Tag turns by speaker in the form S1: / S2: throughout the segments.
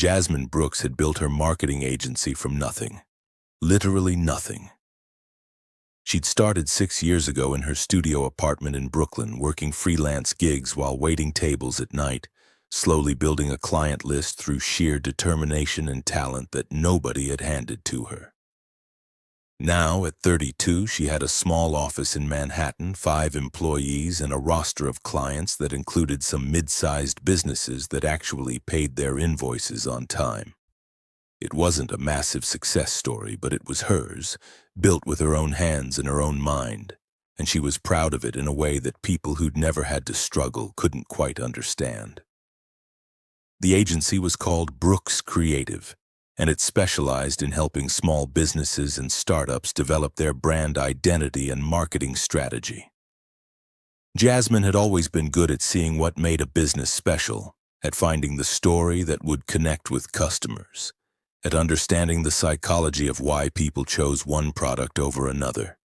S1: Jasmine Brooks had built her marketing agency from nothing. Literally nothing. She'd started 6 years ago in her studio apartment in Brooklyn, working freelance gigs while waiting tables at night, slowly building a client list through sheer determination and talent that nobody had handed to her. Now, at 32, she had a small office in Manhattan, 5 employees, and a roster of clients that included some mid-sized businesses that actually paid their invoices on time. It wasn't a massive success story, but it was hers, built with her own hands and her own mind, and she was proud of it in a way that people who'd never had to struggle couldn't quite understand. The agency was called Brooks Creative, and it specialized in helping small businesses and startups develop their brand identity and marketing strategy. Jasmine had always been good at seeing what made a business special, at finding the story that would connect with customers, at understanding the psychology of why people chose one product over another.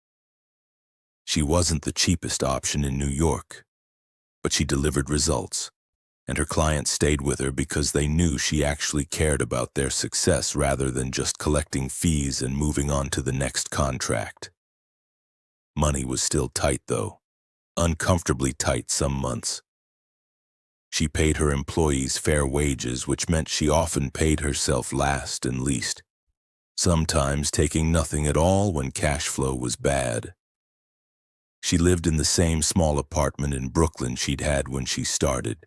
S1: She wasn't the cheapest option in New York, but she delivered results, and her clients stayed with her because they knew she actually cared about their success rather than just collecting fees and moving on to the next contract. Money was still tight, though, uncomfortably tight some months. She paid her employees fair wages, which meant she often paid herself last and least, sometimes taking nothing at all when cash flow was bad. She lived in the same small apartment in Brooklyn she'd had when she started,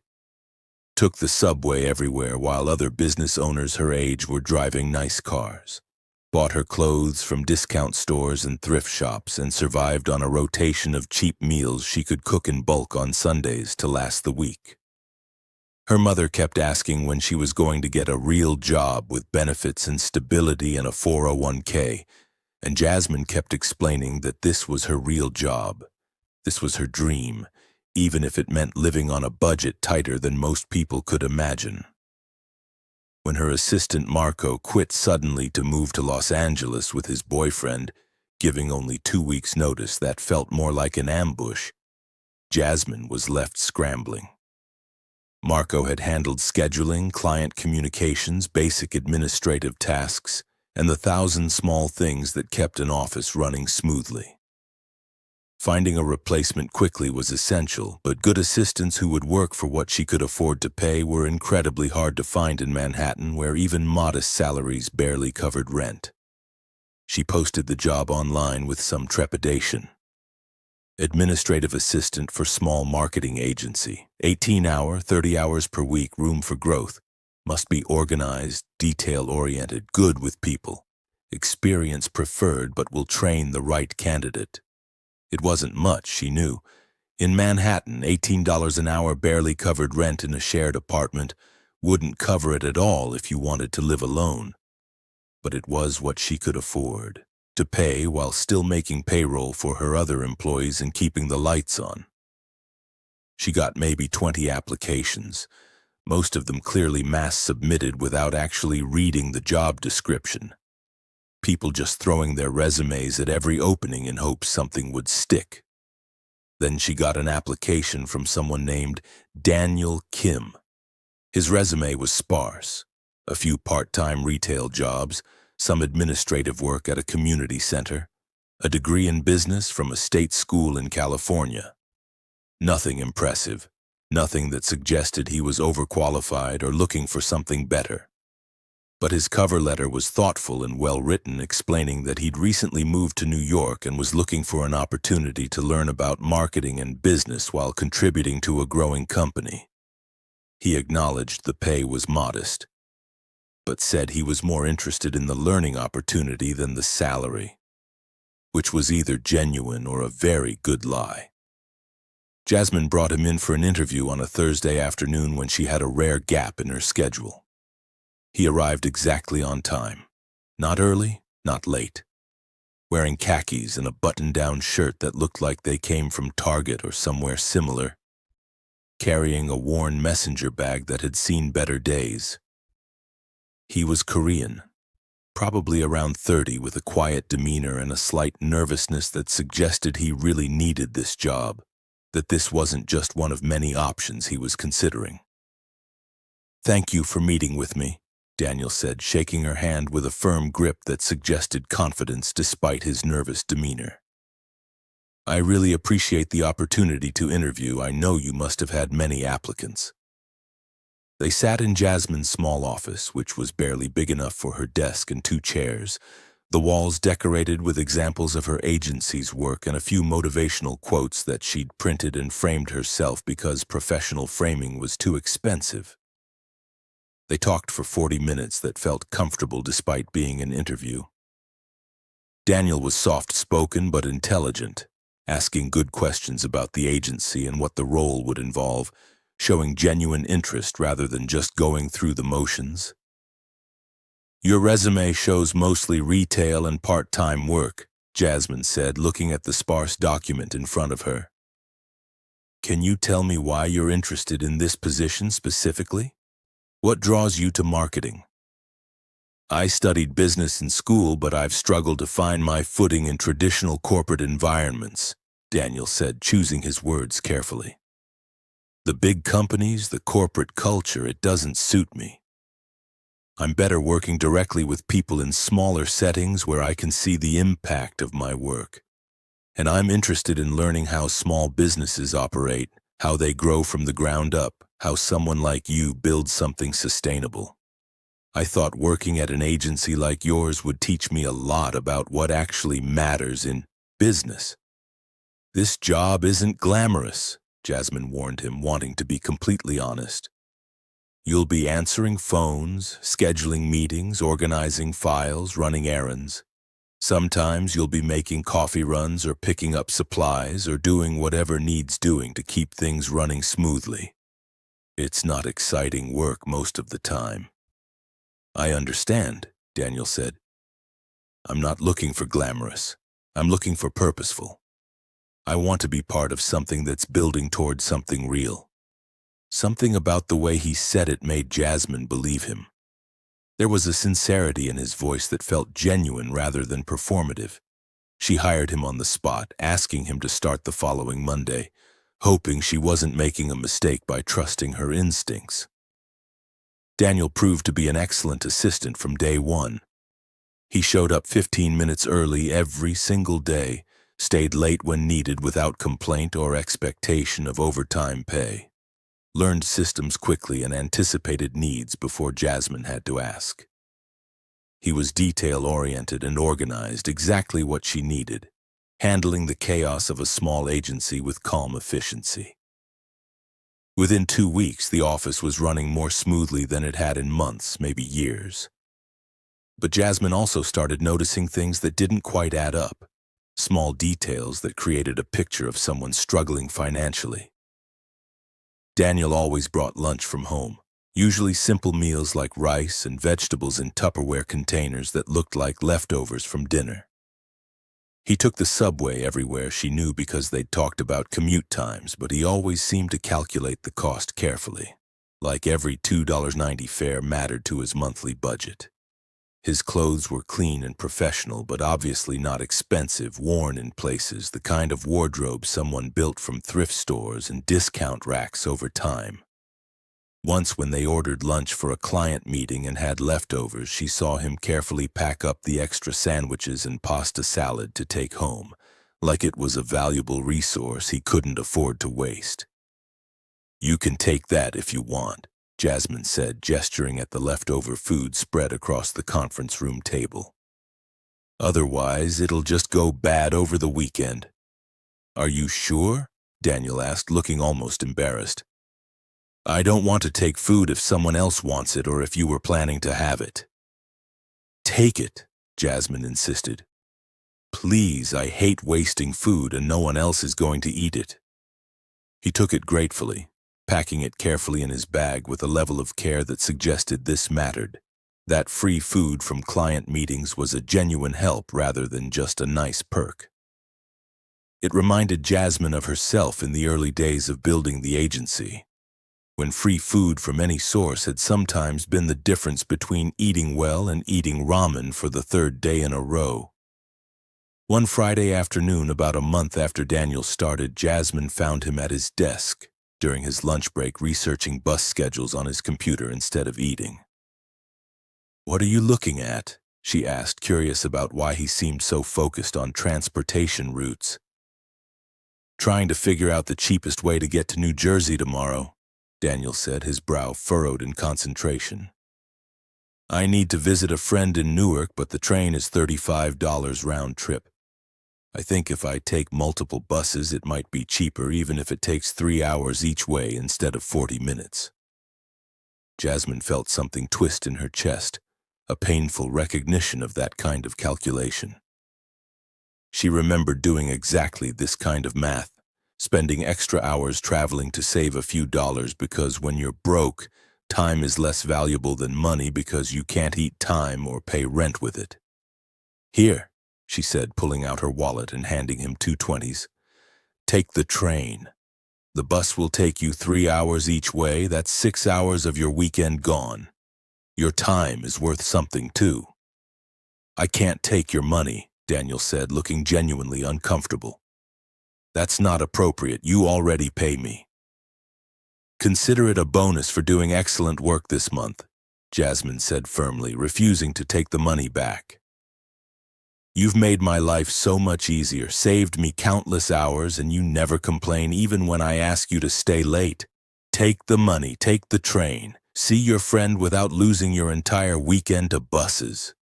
S1: took the subway everywhere while other business owners her age were driving nice cars, bought her clothes from discount stores and thrift shops, and survived on a rotation of cheap meals she could cook in bulk on Sundays to last the week. Her mother kept asking when she was going to get a real job with benefits and stability and a 401k, and Jasmine kept explaining that this was her real job. This was her dream, even if it meant living on a budget tighter than most people could imagine. When her assistant Marco quit suddenly to move to Los Angeles with his boyfriend, giving only 2 weeks' notice that felt more like an ambush, Jasmine was left scrambling. Marco had handled scheduling, client communications, basic administrative tasks, and the 1,000 small things that kept an office running smoothly. Finding a replacement quickly was essential, but good assistants who would work for what she could afford to pay were incredibly hard to find in Manhattan, where even modest salaries barely covered rent. She posted the job online with some trepidation. Administrative assistant for small marketing agency, 18-hour, 30 hours per week, room for growth, must be organized, detail-oriented, good with people, experience preferred, but will train the right candidate. It wasn't much, she knew. In Manhattan, $18 an hour barely covered rent in a shared apartment, wouldn't cover it at all if you wanted to live alone. But it was what she could afford to pay while still making payroll for her other employees and keeping the lights on. She got maybe 20 applications, most of them clearly mass submitted without actually reading the job description. People just throwing their resumes at every opening in hopes something would stick. Then she got an application from someone named Daniel Kim. His resume was sparse, a few part-time retail jobs, some administrative work at a community center, a degree in business from a state school in California. Nothing impressive, nothing that suggested he was overqualified or looking for something better. But his cover letter was thoughtful and well-written, explaining that he'd recently moved to New York and was looking for an opportunity to learn about marketing and business while contributing to a growing company. He acknowledged the pay was modest, but said he was more interested in the learning opportunity than the salary, which was either genuine or a very good lie. Jasmine brought him in for an interview on a Thursday afternoon when she had a rare gap in her schedule. He arrived exactly on time, not early, not late, wearing khakis and a button-down shirt that looked like they came from Target or somewhere similar, carrying a worn messenger bag that had seen better days. He was Korean, probably around 30, with a quiet demeanor and a slight nervousness that suggested he really needed this job, that this wasn't just one of many options he was considering. "Thank you for meeting with me," Daniel said, shaking her hand with a firm grip that suggested confidence despite his nervous demeanor. I really appreciate the opportunity to interview. I know you must have had many applicants. They sat in Jasmine's small office, which was barely big enough for her desk and 2 chairs, the walls decorated with examples of her agency's work and a few motivational quotes that she'd printed and framed herself because professional framing was too expensive. They talked for 40 minutes that felt comfortable despite being an interview. Daniel was soft-spoken but intelligent, asking good questions about the agency and what the role would involve, showing genuine interest rather than just going through the motions. Your resume shows mostly retail and part-time work, Jasmine said, looking at the sparse document in front of her. Can you tell me why you're interested in this position specifically? What draws you to marketing? I studied business in school, but I've struggled to find my footing in traditional corporate environments, Daniel said, choosing his words carefully. The big companies, the corporate culture, it doesn't suit me. I'm better working directly with people in smaller settings where I can see the impact of my work. And I'm interested in learning how small businesses operate, how they grow from the ground up, how someone like you builds something sustainable. I thought working at an agency like yours would teach me a lot about what actually matters in business. This job isn't glamorous, Jasmine warned him, wanting to be completely honest. You'll be answering phones, scheduling meetings, organizing files, running errands. Sometimes you'll be making coffee runs or picking up supplies or doing whatever needs doing to keep things running smoothly. It's not exciting work most of the time. I understand, Daniel said. I'm not looking for glamorous. I'm looking for purposeful. I want to be part of something that's building towards something real. Something about the way he said it made Jasmine believe him. There was a sincerity in his voice that felt genuine rather than performative. She hired him on the spot, asking him to start the following Monday, hoping she wasn't making a mistake by trusting her instincts. Daniel proved to be an excellent assistant from day one. He showed up 15 minutes early every single day, stayed late when needed without complaint or expectation of overtime pay. Learned systems quickly and anticipated needs before Jasmine had to ask. He was detail-oriented and organized, exactly what she needed, handling the chaos of a small agency with calm efficiency. Within 2 weeks, the office was running more smoothly than it had in months, maybe years. But Jasmine also started noticing things that didn't quite add up, small details that created a picture of someone struggling financially. Daniel always brought lunch from home, usually simple meals like rice and vegetables in Tupperware containers that looked like leftovers from dinner. He took the subway everywhere she knew because they'd talked about commute times, but he always seemed to calculate the cost carefully, like every $2.90 fare mattered to his monthly budget. His clothes were clean and professional, but obviously not expensive, worn in places, the kind of wardrobe someone built from thrift stores and discount racks over time. Once when they ordered lunch for a client meeting and had leftovers, she saw him carefully pack up the extra sandwiches and pasta salad to take home, like it was a valuable resource he couldn't afford to waste. You can take that if you want, Jasmine said, gesturing at the leftover food spread across the conference room table. Otherwise, it'll just go bad over the weekend. Are you sure? Daniel asked, looking almost embarrassed. I don't want to take food if someone else wants it or if you were planning to have it. Take it, Jasmine insisted. Please, I hate wasting food and no one else is going to eat it. He took it gratefully, packing it carefully in his bag with a level of care that suggested this mattered. That free food from client meetings was a genuine help rather than just a nice perk. It reminded Jasmine of herself in the early days of building the agency, when free food from any source had sometimes been the difference between eating well and eating ramen for the 3rd day in a row. One Friday afternoon, about a month after Daniel started, Jasmine found him at his desk during his lunch break researching bus schedules on his computer instead of eating. "What are you looking at?" she asked, curious about why he seemed so focused on transportation routes. "Trying to figure out the cheapest way to get to New Jersey tomorrow," Daniel said, his brow furrowed in concentration. "I need to visit a friend in Newark, but the train is $35 round trip. I think if I take multiple buses, it might be cheaper, even if it takes 3 hours each way instead of 40 minutes. Jasmine felt something twist in her chest, a painful recognition of that kind of calculation. She remembered doing exactly this kind of math, spending extra hours traveling to save a few dollars because when you're broke, time is less valuable than money because you can't eat time or pay rent with it. "Here," she said, pulling out her wallet and handing him 2 20s. "Take the train. The bus will take you 3 hours each way. That's 6 hours of your weekend gone. Your time is worth something, too." "I can't take your money," Daniel said, looking genuinely uncomfortable. "That's not appropriate. You already pay me." "Consider it a bonus for doing excellent work this month," Jasmine said firmly, refusing to take the money back. "You've made my life so much easier, saved me countless hours, and you never complain even when I ask you to stay late. Take the money, take the train. See your friend without losing your entire weekend to buses."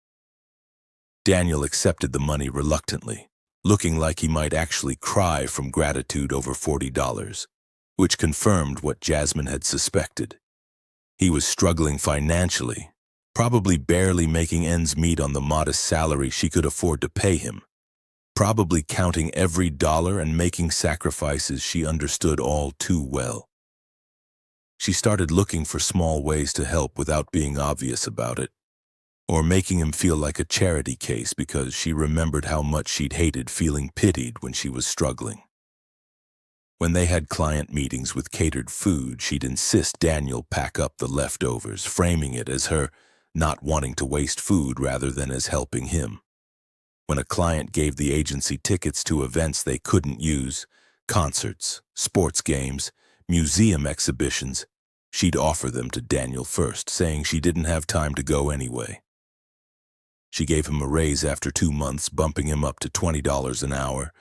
S1: Daniel accepted the money reluctantly, looking like he might actually cry from gratitude over $40, which confirmed what Jasmine had suspected. He was struggling financially, probably barely making ends meet on the modest salary she could afford to pay him, probably counting every dollar and making sacrifices she understood all too well. She started looking for small ways to help without being obvious about it, or making him feel like a charity case because she remembered how much she'd hated feeling pitied when she was struggling. When they had client meetings with catered food, she'd insist Daniel pack up the leftovers, framing it as her not wanting to waste food rather than as helping him. When a client gave the agency tickets to events they couldn't use, concerts, sports games, museum exhibitions, she'd offer them to Daniel first, saying she didn't have time to go anyway. She gave him a raise after 2 months, bumping him up to $20 an hour,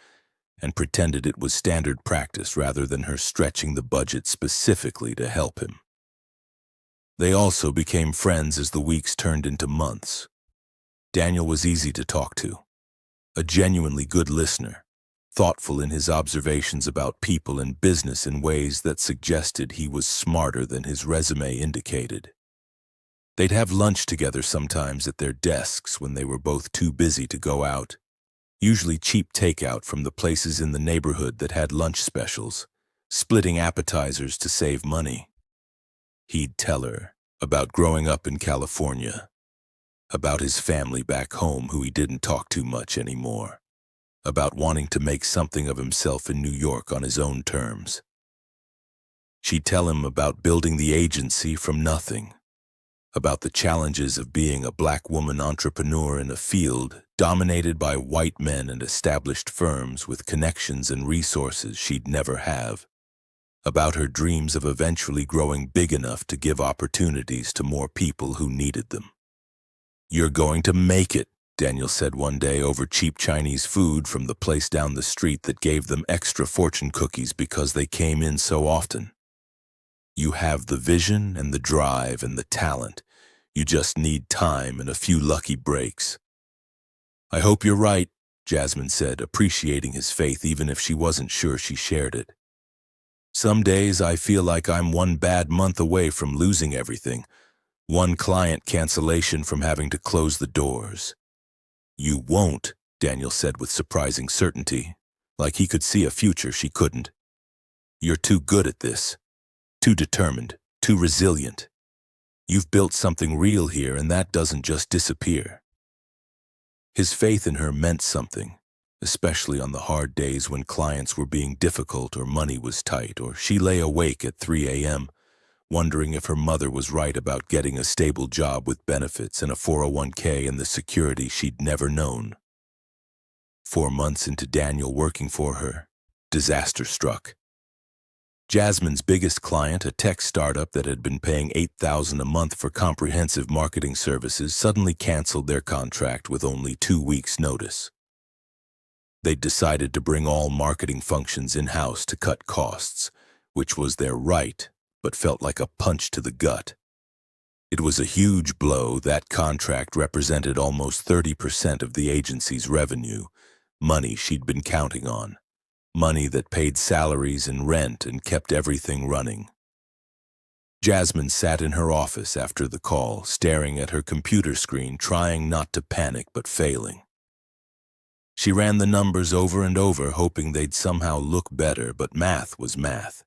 S1: and pretended it was standard practice rather than her stretching the budget specifically to help him. They also became friends as the weeks turned into months. Daniel was easy to talk to, a genuinely good listener, thoughtful in his observations about people and business in ways that suggested he was smarter than his resume indicated. They'd have lunch together sometimes at their desks when they were both too busy to go out, usually cheap takeout from the places in the neighborhood that had lunch specials, splitting appetizers to save money. He'd tell her about growing up in California, about his family back home who he didn't talk to much anymore, about wanting to make something of himself in New York on his own terms. She'd tell him about building the agency from nothing, about the challenges of being a black woman entrepreneur in a field dominated by white men and established firms with connections and resources she'd never have, about her dreams of eventually growing big enough to give opportunities to more people who needed them. "You're going to make it," Daniel said one day over cheap Chinese food from the place down the street that gave them extra fortune cookies because they came in so often. "You have the vision and the drive and the talent. You just need time and a few lucky breaks." "I hope you're right," Jasmine said, appreciating his faith even if she wasn't sure she shared it. "Some days I feel like I'm one bad month away from losing everything, one client cancellation from having to close the doors." "You won't," Daniel said with surprising certainty, like he could see a future she couldn't. "You're too good at this, too determined, too resilient. You've built something real here, and that doesn't just disappear." His faith in her meant something, especially on the hard days when clients were being difficult or money was tight, or she lay awake at 3 a.m., wondering if her mother was right about getting a stable job with benefits and a 401k and the security she'd never known. 4 months into Daniel working for her, disaster struck. Jasmine's biggest client, a tech startup that had been paying $8,000 a month for comprehensive marketing services, suddenly canceled their contract with only 2 weeks' notice. They'd decided to bring all marketing functions in-house to cut costs, which was their right, but felt like a punch to the gut. It was a huge blow. That contract represented almost 30% of the agency's revenue, money she'd been counting on, money that paid salaries and rent and kept everything running. Jasmine sat in her office after the call, staring at her computer screen, trying not to panic but failing. She ran the numbers over and over, hoping they'd somehow look better, but math was math.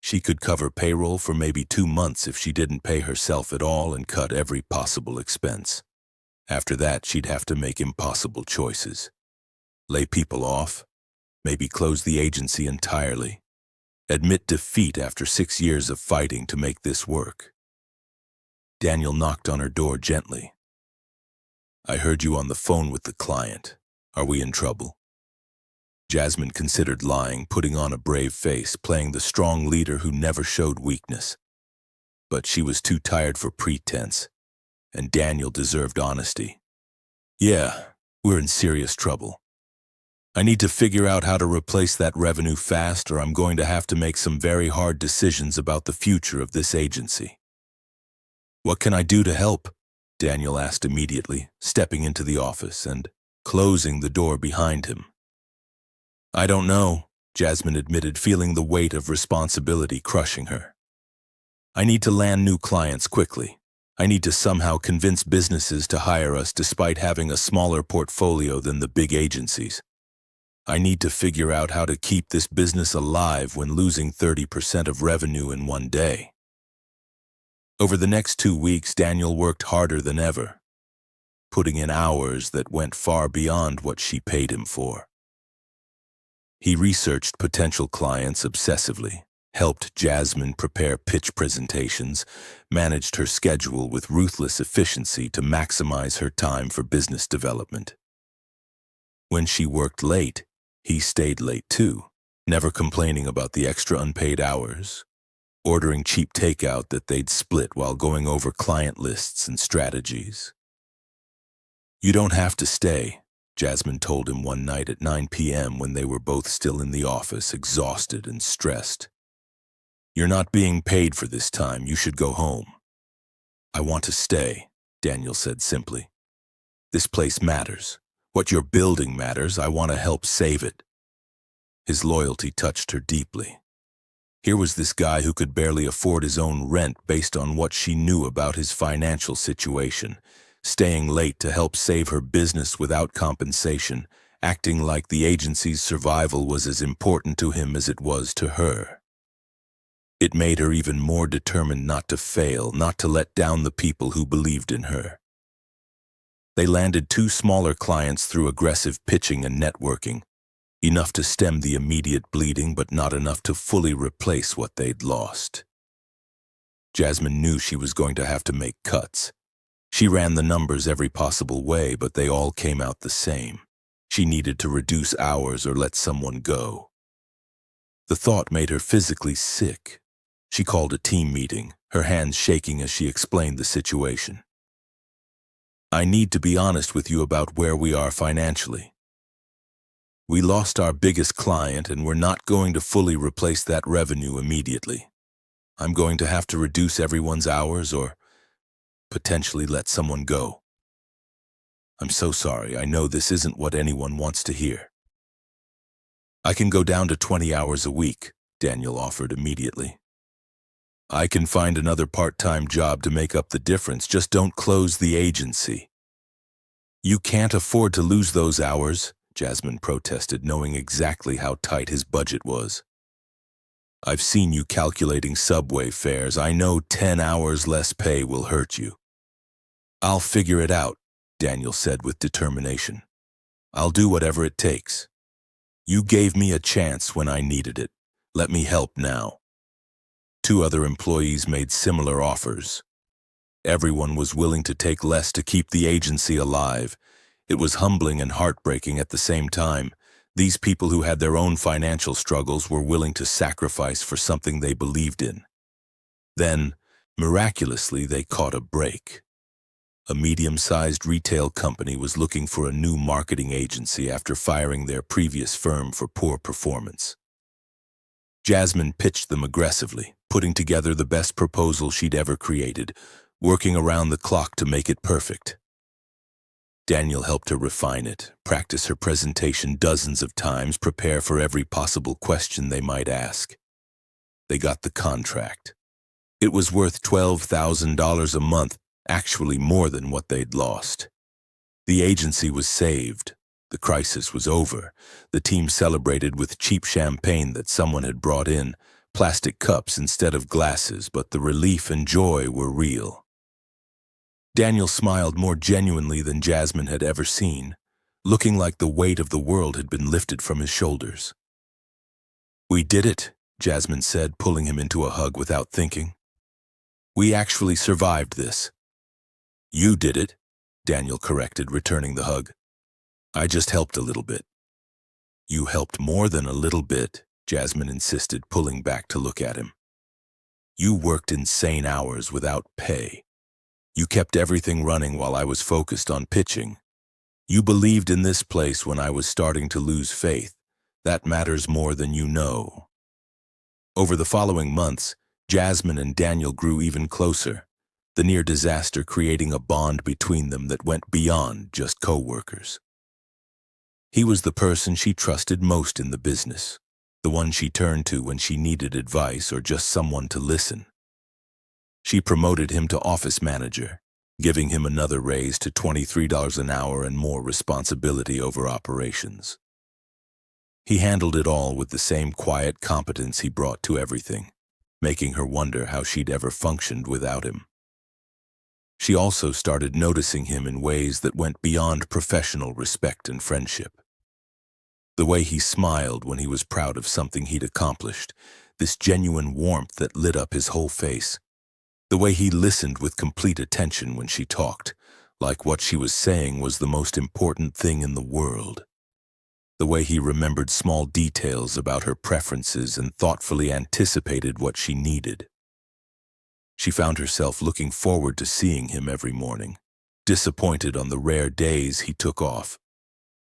S1: She could cover payroll for maybe 2 months if she didn't pay herself at all and cut every possible expense. After that, she'd have to make impossible choices. Lay people off, maybe close the agency entirely, admit defeat after 6 years of fighting to make this work. Daniel knocked on her door gently. "I heard you on the phone with the client. Are we in trouble?" Jasmine considered lying, putting on a brave face, playing the strong leader who never showed weakness. But she was too tired for pretense, and Daniel deserved honesty. "Yeah, we're in serious trouble. I need to figure out how to replace that revenue fast, or I'm going to have to make some very hard decisions about the future of this agency." "What can I do to help?" Daniel asked immediately, stepping into the office and closing the door behind him. "I don't know," Jasmine admitted, feeling the weight of responsibility crushing her. "I need to land new clients quickly. I need to somehow convince businesses to hire us despite having a smaller portfolio than the big agencies. I need to figure out how to keep this business alive when losing 30% of revenue in one day." Over the next 2 weeks, Daniel worked harder than ever, putting in hours that went far beyond what she paid him for. He researched potential clients obsessively, helped Jasmine prepare pitch presentations, managed her schedule with ruthless efficiency to maximize her time for business development. When she worked late, he stayed late too, never complaining about the extra unpaid hours, ordering cheap takeout that they'd split while going over client lists and strategies. "You don't have to stay," Jasmine told him one night at 9 p.m. when they were both still in the office, exhausted and stressed. "You're not being paid for this time. You should go home." "I want to stay," Daniel said simply. "This place matters. What you're building matters. I want to help save it." His loyalty touched her deeply. Here was this guy who could barely afford his own rent based on what she knew about his financial situation, staying late to help save her business without compensation, acting like the agency's survival was as important to him as it was to her. It made her even more determined not to fail, not to let down the people who believed in her. They landed 2 smaller clients through aggressive pitching and networking, enough to stem the immediate bleeding but not enough to fully replace what they'd lost. Jasmine knew she was going to have to make cuts. She ran the numbers every possible way, but they all came out the same. She needed to reduce hours or let someone go. The thought made her physically sick. She called a team meeting, her hands shaking as she explained the situation. "I need to be honest with you about where we are financially. We lost our biggest client and we're not going to fully replace that revenue immediately. I'm going to have to reduce everyone's hours or potentially let someone go. I'm so sorry. I know this isn't what anyone wants to hear." "I can go down to 20 hours a week," Daniel offered immediately. "I can find another part-time job to make up the difference. Just don't close the agency." "You can't afford to lose those hours," Jasmine protested, knowing exactly how tight his budget was. "I've seen you calculating subway fares. I know 10 hours less pay will hurt you." "I'll figure it out," Daniel said with determination. "I'll do whatever it takes. You gave me a chance when I needed it. Let me help now." 2 other employees made similar offers. Everyone was willing to take less to keep the agency alive. It was humbling and heartbreaking at the same time. These people who had their own financial struggles were willing to sacrifice for something they believed in. Then, miraculously, they caught a break. A medium-sized retail company was looking for a new marketing agency after firing their previous firm for poor performance. Jasmine pitched them aggressively, putting together the best proposal she'd ever created, working around the clock to make it perfect. Daniel helped her refine it, practice her presentation dozens of times, prepare for every possible question they might ask. They got the contract. It was worth $12,000 a month, actually more than what they'd lost. The agency was saved. The crisis was over. The team celebrated with cheap champagne that someone had brought in, plastic cups instead of glasses, but the relief and joy were real. Daniel smiled more genuinely than Jasmine had ever seen, looking like the weight of the world had been lifted from his shoulders. "We did it," Jasmine said, pulling him into a hug without thinking. "We actually survived this." "You did it," Daniel corrected, returning the hug. "I just helped a little bit." "You helped more than a little bit," Jasmine insisted, pulling back to look at him. "You worked insane hours without pay. You kept everything running while I was focused on pitching. You believed in this place when I was starting to lose faith. That matters more than you know." Over the following months, Jasmine and Daniel grew even closer, the near disaster creating a bond between them that went beyond just co-workers. He was the person she trusted most in the business, the one she turned to when she needed advice or just someone to listen. She promoted him to office manager, giving him another raise to $23 an hour and more responsibility over operations. He handled it all with the same quiet competence he brought to everything, making her wonder how she'd ever functioned without him. She also started noticing him in ways that went beyond professional respect and friendship. The way he smiled when he was proud of something he'd accomplished, this genuine warmth that lit up his whole face. The way he listened with complete attention when she talked, like what she was saying was the most important thing in the world. The way he remembered small details about her preferences and thoughtfully anticipated what she needed. She found herself looking forward to seeing him every morning, disappointed on the rare days he took off,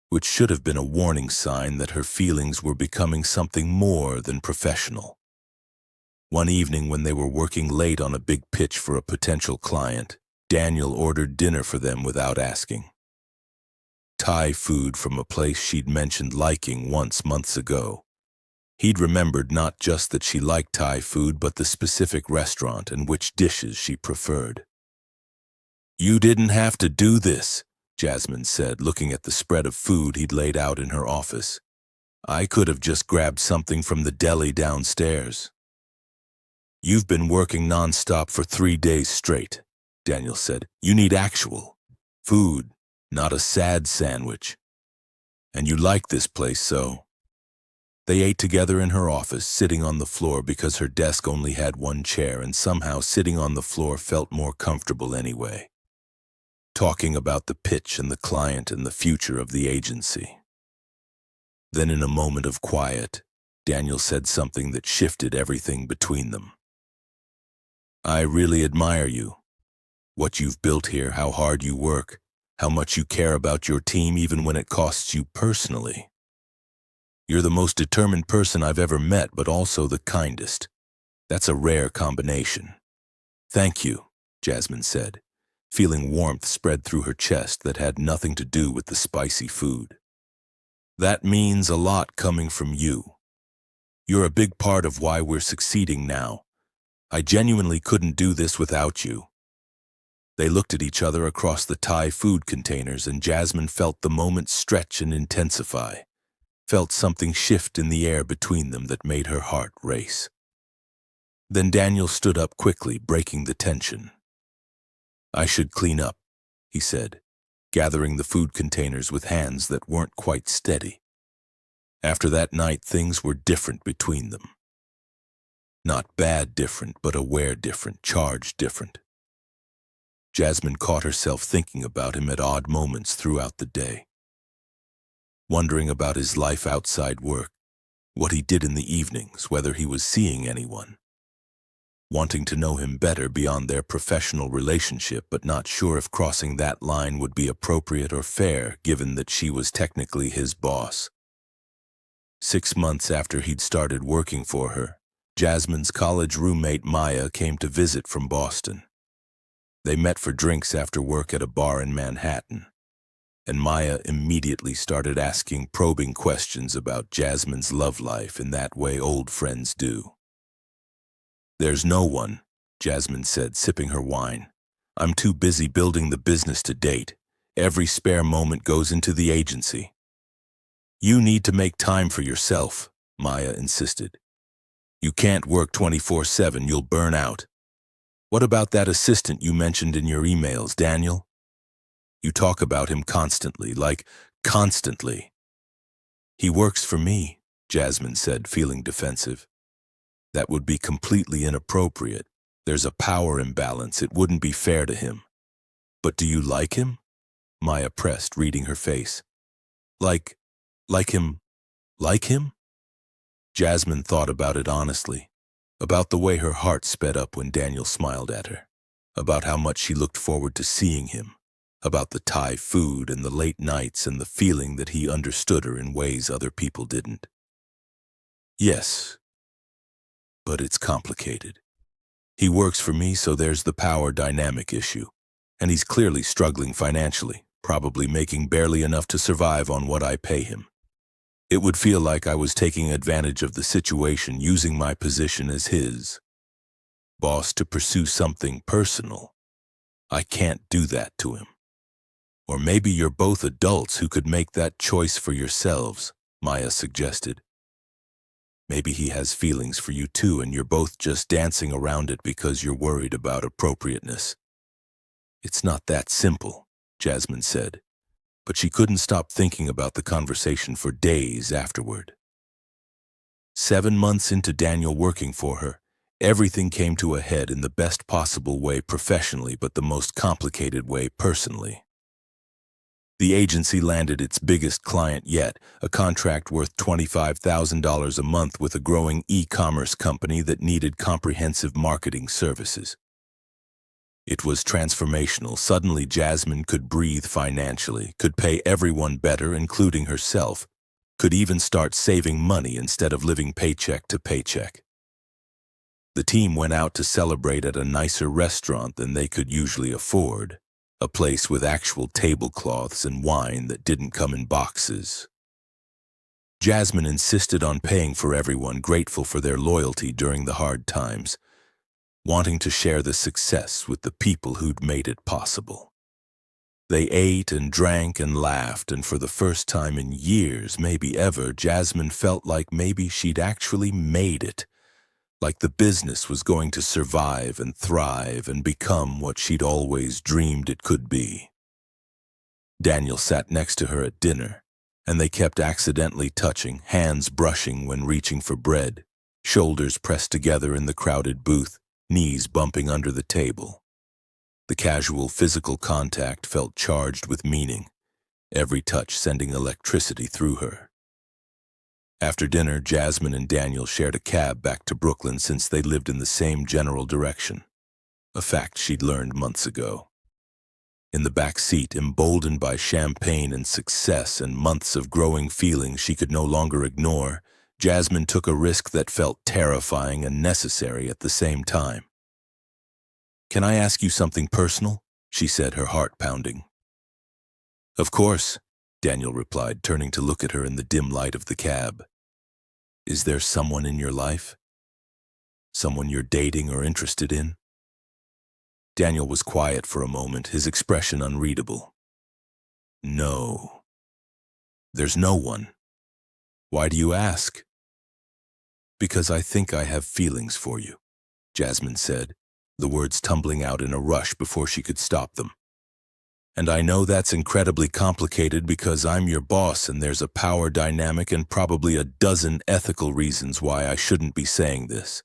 S1: which should have been a warning sign that her feelings were becoming something more than professional. One evening when they were working late on a big pitch for a potential client, Daniel ordered dinner for them without asking. Thai food from a place she'd mentioned liking once months ago. He'd remembered not just that she liked Thai food, but the specific restaurant and which dishes she preferred. "You didn't have to do this," Jasmine said, looking at the spread of food he'd laid out in her office. "I could have just grabbed something from the deli downstairs." "You've been working nonstop for 3 days straight," Daniel said. "You need actual food, not a sad sandwich. And you like this place, so..." They ate together in her office, sitting on the floor because her desk only had one chair, and somehow sitting on the floor felt more comfortable anyway. Talking about the pitch and the client and the future of the agency. Then in a moment of quiet, Daniel said something that shifted everything between them. "I really admire you. What you've built here, how hard you work, how much you care about your team even when it costs you personally. You're the most determined person I've ever met, but also the kindest. That's a rare combination." "Thank you," Jasmine said, feeling warmth spread through her chest that had nothing to do with the spicy food. "That means a lot coming from you. You're a big part of why we're succeeding now. I genuinely couldn't do this without you." They looked at each other across the Thai food containers, and Jasmine felt the moment stretch and intensify, felt something shift in the air between them that made her heart race. Then Daniel stood up quickly, breaking the tension. "I should clean up," he said, gathering the food containers with hands that weren't quite steady. After that night, things were different between them. Not bad different, but aware different, charged different. Jasmine caught herself thinking about him at odd moments throughout the day. wondering about his life outside work, what he did in the evenings, whether he was seeing anyone. Wanting to know him better beyond their professional relationship, but not sure if crossing that line would be appropriate or fair, given that she was technically his boss. 6 months after he'd started working for her, Jasmine's college roommate Maya came to visit from Boston. They met for drinks after work at a bar in Manhattan, and Maya immediately started asking probing questions about Jasmine's love life in that way old friends do. "There's no one," Jasmine said, sipping her wine. "I'm too busy building the business to date. Every spare moment goes into the agency." "You need to make time for yourself," Maya insisted. "You can't work 24/7, you'll burn out. What about that assistant you mentioned in your emails, Daniel? You talk about him constantly, like constantly." "He works for me," Jasmine said, feeling defensive. "That would be completely inappropriate. There's a power imbalance. It wouldn't be fair to him." "But do you like him?" Maya pressed, reading her face. Like him? Like him?" Jasmine thought about it honestly, about the way her heart sped up when Daniel smiled at her, about how much she looked forward to seeing him, about the Thai food and the late nights and the feeling that he understood her in ways other people didn't. "Yes, but it's complicated. He works for me, so there's the power dynamic issue, and he's clearly struggling financially, probably making barely enough to survive on what I pay him. It would feel like I was taking advantage of the situation, using my position as his boss to pursue something personal. I can't do that to him." "Or maybe you're both adults who could make that choice for yourselves," Maya suggested. "Maybe he has feelings for you too, and you're both just dancing around it because you're worried about appropriateness." "It's not that simple," Jasmine said, but she couldn't stop thinking about the conversation for days afterward. 7 months into Daniel working for her, everything came to a head in the best possible way professionally, but the most complicated way personally. The agency landed its biggest client yet, a contract worth $25,000 a month with a growing e-commerce company that needed comprehensive marketing services. It was transformational. Suddenly, Jasmine could breathe financially, could pay everyone better, including herself, could even start saving money instead of living paycheck to paycheck. The team went out to celebrate at a nicer restaurant than they could usually afford, a place with actual tablecloths and wine that didn't come in boxes. Jasmine insisted on paying for everyone, grateful for their loyalty during the hard times, wanting to share the success with the people who'd made it possible. They ate and drank and laughed, and for the first time in years, maybe ever, Jasmine felt like maybe she'd actually made it, like the business was going to survive and thrive and become what she'd always dreamed it could be. Daniel sat next to her at dinner, and they kept accidentally touching, hands brushing when reaching for bread, shoulders pressed together in the crowded booth, knees bumping under the table. The casual physical contact felt charged with meaning, every touch sending electricity through her. After dinner, Jasmine and Daniel shared a cab back to Brooklyn since they lived in the same general direction, a fact she'd learned months ago. In the back seat, emboldened by champagne and success and months of growing feelings she could no longer ignore, Jasmine took a risk that felt terrifying and necessary at the same time. "Can I ask you something personal?" she said, her heart pounding. "Of course," Daniel replied, turning to look at her in the dim light of the cab. "Is there someone in your life? Someone you're dating or interested in?" Daniel was quiet for a moment, his expression unreadable. "No. There's no one. Why do you ask?" "Because I think I have feelings for you," Jasmine said, the words tumbling out in a rush before she could stop them. "And I know that's incredibly complicated because I'm your boss and there's a power dynamic and probably a dozen ethical reasons why I shouldn't be saying this.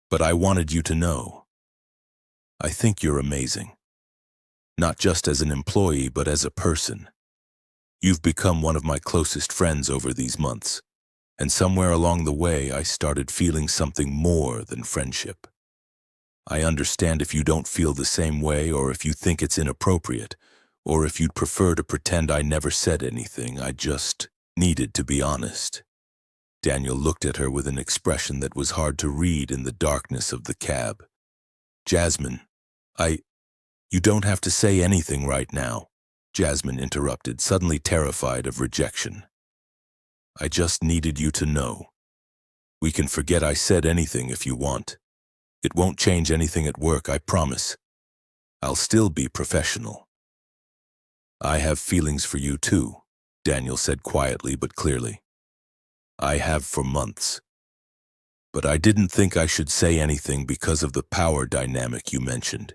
S1: But I wanted you to know. I think you're amazing. Not just as an employee, but as a person. You've become one of my closest friends over these months, and somewhere along the way I started feeling something more than friendship. I understand if you don't feel the same way, or if you think it's inappropriate, or if you'd prefer to pretend I never said anything. I just needed to be honest. Daniel looked at her with an expression that was hard to read in the darkness of the cab. Jasmine, you don't have to say anything right now, Jasmine interrupted, suddenly terrified of rejection. I just needed you to know. We can forget I said anything if you want. It won't change anything at work, I promise. I'll still be professional. I have feelings for you too, Daniel said quietly but clearly. I have for months. But I didn't think I should say anything because of the power dynamic you mentioned.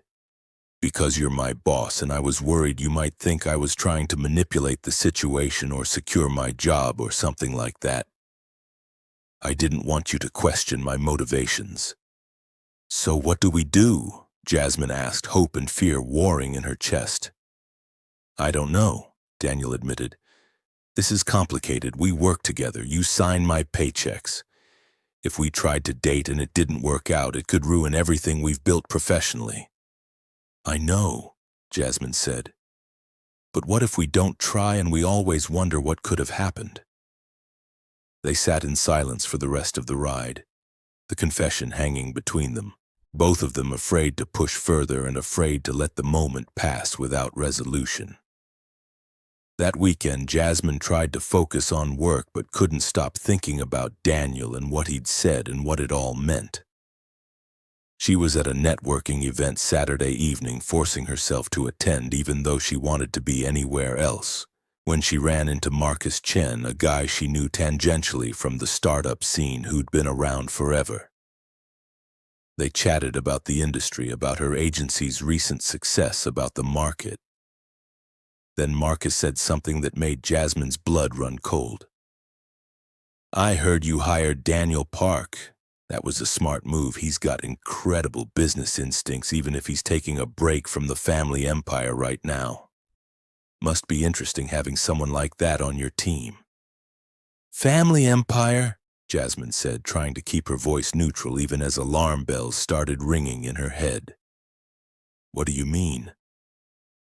S1: Because you're my boss, and I was worried you might think I was trying to manipulate the situation or secure my job or something like that. I didn't want you to question my motivations. So what do we do? Jasmine asked, hope and fear warring in her chest. I don't know, Daniel admitted. This is complicated. We work together. You sign my paychecks. If we tried to date and it didn't work out, it could ruin everything we've built professionally. I know, Jasmine said. But what if we don't try and we always wonder what could have happened? They sat in silence for the rest of the ride, the confession hanging between them, both of them afraid to push further and afraid to let the moment pass without resolution. That weekend, Jasmine tried to focus on work but couldn't stop thinking about Daniel and what he'd said and what it all meant. She was at a networking event Saturday evening, forcing herself to attend even though she wanted to be anywhere else, when she ran into Marcus Chen, a guy she knew tangentially from the startup scene who'd been around forever. They chatted about the industry, about her agency's recent success, about the market. Then Marcus said something that made Jasmine's blood run cold. I heard you hired Daniel Park. That was a smart move. He's got incredible business instincts, even if he's taking a break from the family empire right now. Must be interesting having someone like that on your team. Family empire? Jasmine said, trying to keep her voice neutral even as alarm bells started ringing in her head. What do you mean?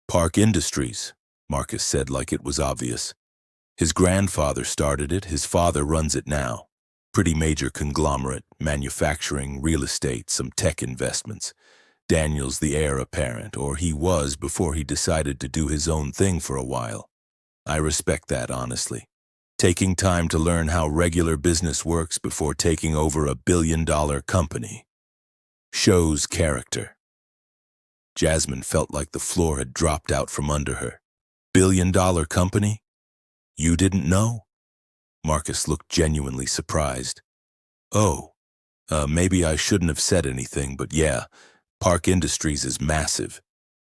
S1: Park Industries, Marcus said like it was obvious. His grandfather started it, his father runs it now. Pretty major conglomerate, manufacturing, real estate, some tech investments. Daniel's the heir apparent, or he was before he decided to do his own thing for a while. I respect that, honestly. Taking time to learn how regular business works before taking over a billion-dollar company. Shows character. Jasmine felt like the floor had dropped out from under her. Billion-dollar company? You didn't know? Marcus looked genuinely surprised. Oh, maybe I shouldn't have said anything, but yeah, Park Industries is massive.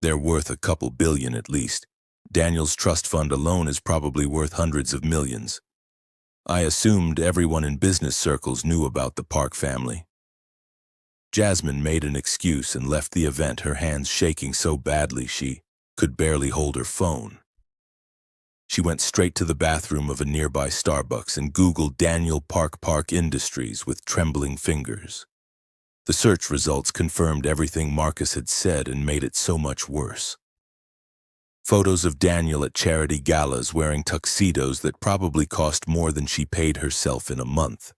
S1: They're worth a couple billion at least. Daniel's trust fund alone is probably worth hundreds of millions. I assumed everyone in business circles knew about the Park family. Jasmine made an excuse and left the event, her hands shaking so badly she could barely hold her phone. She went straight to the bathroom of a nearby Starbucks and Googled Daniel Park Industries with trembling fingers. The search results confirmed everything Marcus had said and made it so much worse. Photos of Daniel at charity galas wearing tuxedos that probably cost more than she paid herself in a month.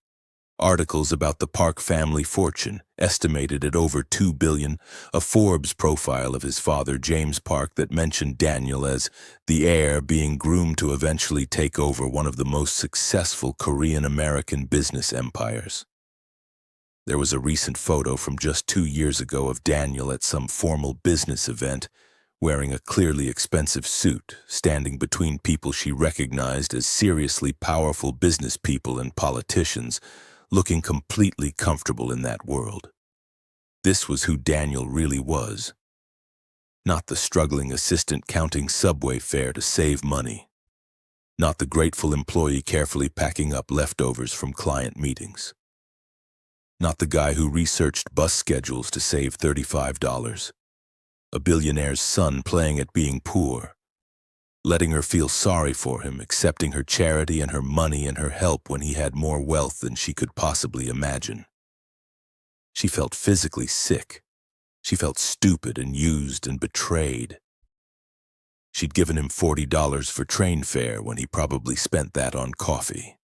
S1: Articles about the Park family fortune, estimated at over $2 billion, a Forbes profile of his father, James Park, that mentioned Daniel as the heir being groomed to eventually take over one of the most successful Korean-American business empires. There was a recent photo from just 2 years ago of Daniel at some formal business event, wearing a clearly expensive suit, standing between people she recognized as seriously powerful business people and politicians, looking completely comfortable in that world. This was who Daniel really was. Not the struggling assistant counting subway fare to save money. Not the grateful employee carefully packing up leftovers from client meetings. Not the guy who researched bus schedules to save $35. A billionaire's son playing at being poor. letting her feel sorry for him, accepting her charity and her money and her help when he had more wealth than she could possibly imagine. She felt physically sick. She felt stupid and used and betrayed. She'd given him $40 for train fare when he probably spent that on coffee.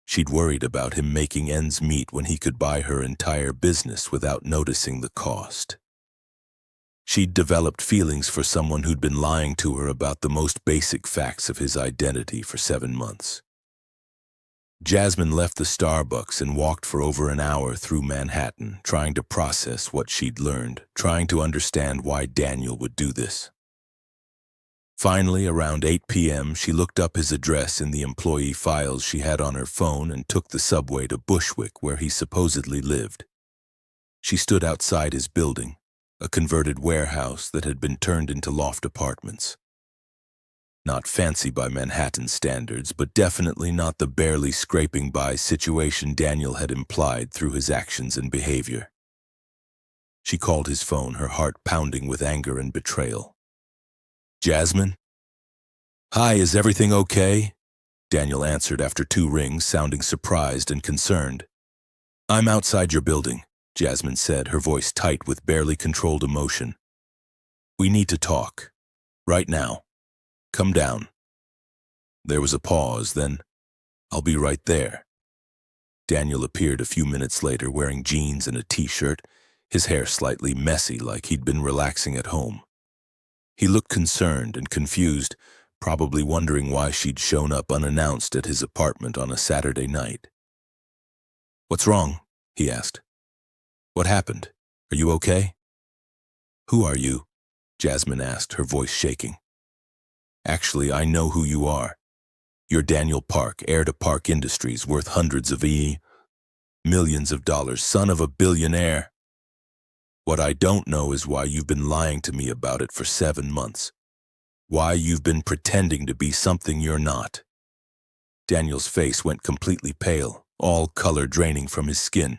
S1: She'd worried about him making ends meet when he could buy her entire business without noticing the cost. She'd developed feelings for someone who'd been lying to her about the most basic facts of his identity for 7 months. Jasmine left the Starbucks and walked for over an hour through Manhattan, trying to process what she'd learned, trying to understand why Daniel would do this. Finally, around 8 p.m., she looked up his address in the employee files she had on her phone and took the subway to Bushwick, where he supposedly lived. She stood outside his building, a converted warehouse that had been turned into loft apartments. Not fancy by Manhattan standards, but definitely not the barely scraping by situation Daniel had implied through his actions and behavior. She called his phone, her heart pounding with anger and betrayal. "Jasmine?" "Hi, is everything okay?" Daniel answered after 2 rings, sounding surprised and concerned. "I'm outside your building," Jasmine said, her voice tight with barely controlled emotion. "We need to talk. Right now. Come down." There was a pause, then, "I'll be right there." Daniel appeared a few minutes later wearing jeans and a t-shirt, his hair slightly messy like he'd been relaxing at home. He looked concerned and confused, probably wondering why she'd shown up unannounced at his apartment on a Saturday night. "What's wrong?" he asked. "What happened? Are you okay?" "Who are you?" Jasmine asked, her voice shaking. "Actually, I know who you are. You're Daniel Park, heir to Park Industries, worth hundreds of millions of dollars, son of a billionaire. What I don't know is why you've been lying to me about it for 7 months. Why you've been pretending to be something you're not." Daniel's face went completely pale, all color draining from his skin.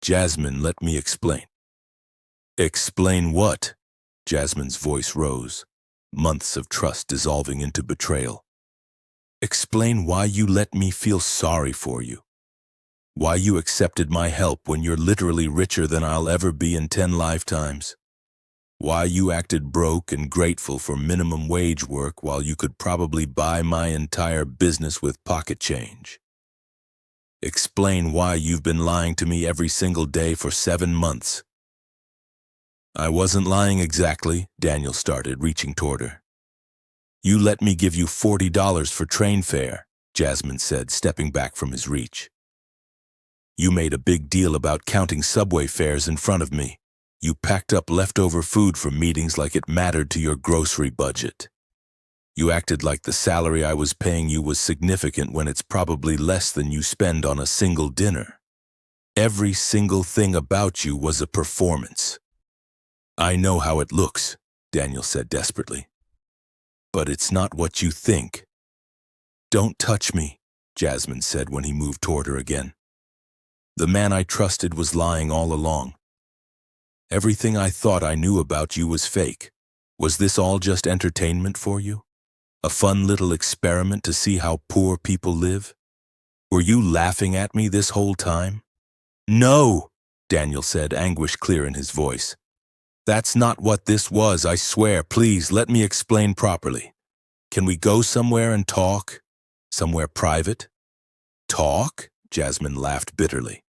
S1: "Jasmine, let me explain." "Explain what?" Jasmine's voice rose, months of trust dissolving into betrayal. "Explain why you let me feel sorry for you. Why you accepted my help when you're literally richer than I'll ever be in 10 lifetimes. Why you acted broke and grateful for minimum wage work while you could probably buy my entire business with pocket change. Explain why you've been lying to me every single day for 7 months." "I wasn't lying exactly," Daniel started, reaching toward her. "You let me give you $40 for train fare," Jasmine said, stepping back from his reach. "You made a big deal about counting subway fares in front of me. You packed up leftover food from meetings like it mattered to your grocery budget. You acted like the salary I was paying you was significant when it's probably less than you spend on a single dinner. Every single thing about you was a performance." "I know how it looks," Daniel said desperately. "But it's not what you think." "Don't touch me," Jasmine said when he moved toward her again. "The man I trusted was lying all along. Everything I thought I knew about you was fake. Was this all just entertainment for you? A fun little experiment to see how poor people live? Were you laughing at me this whole time?" "No," Daniel said, anguish clear in his voice. "That's not what this was, I swear. Please, let me explain properly. Can we go somewhere and talk? Somewhere private?" "Talk?" Jasmine laughed bitterly.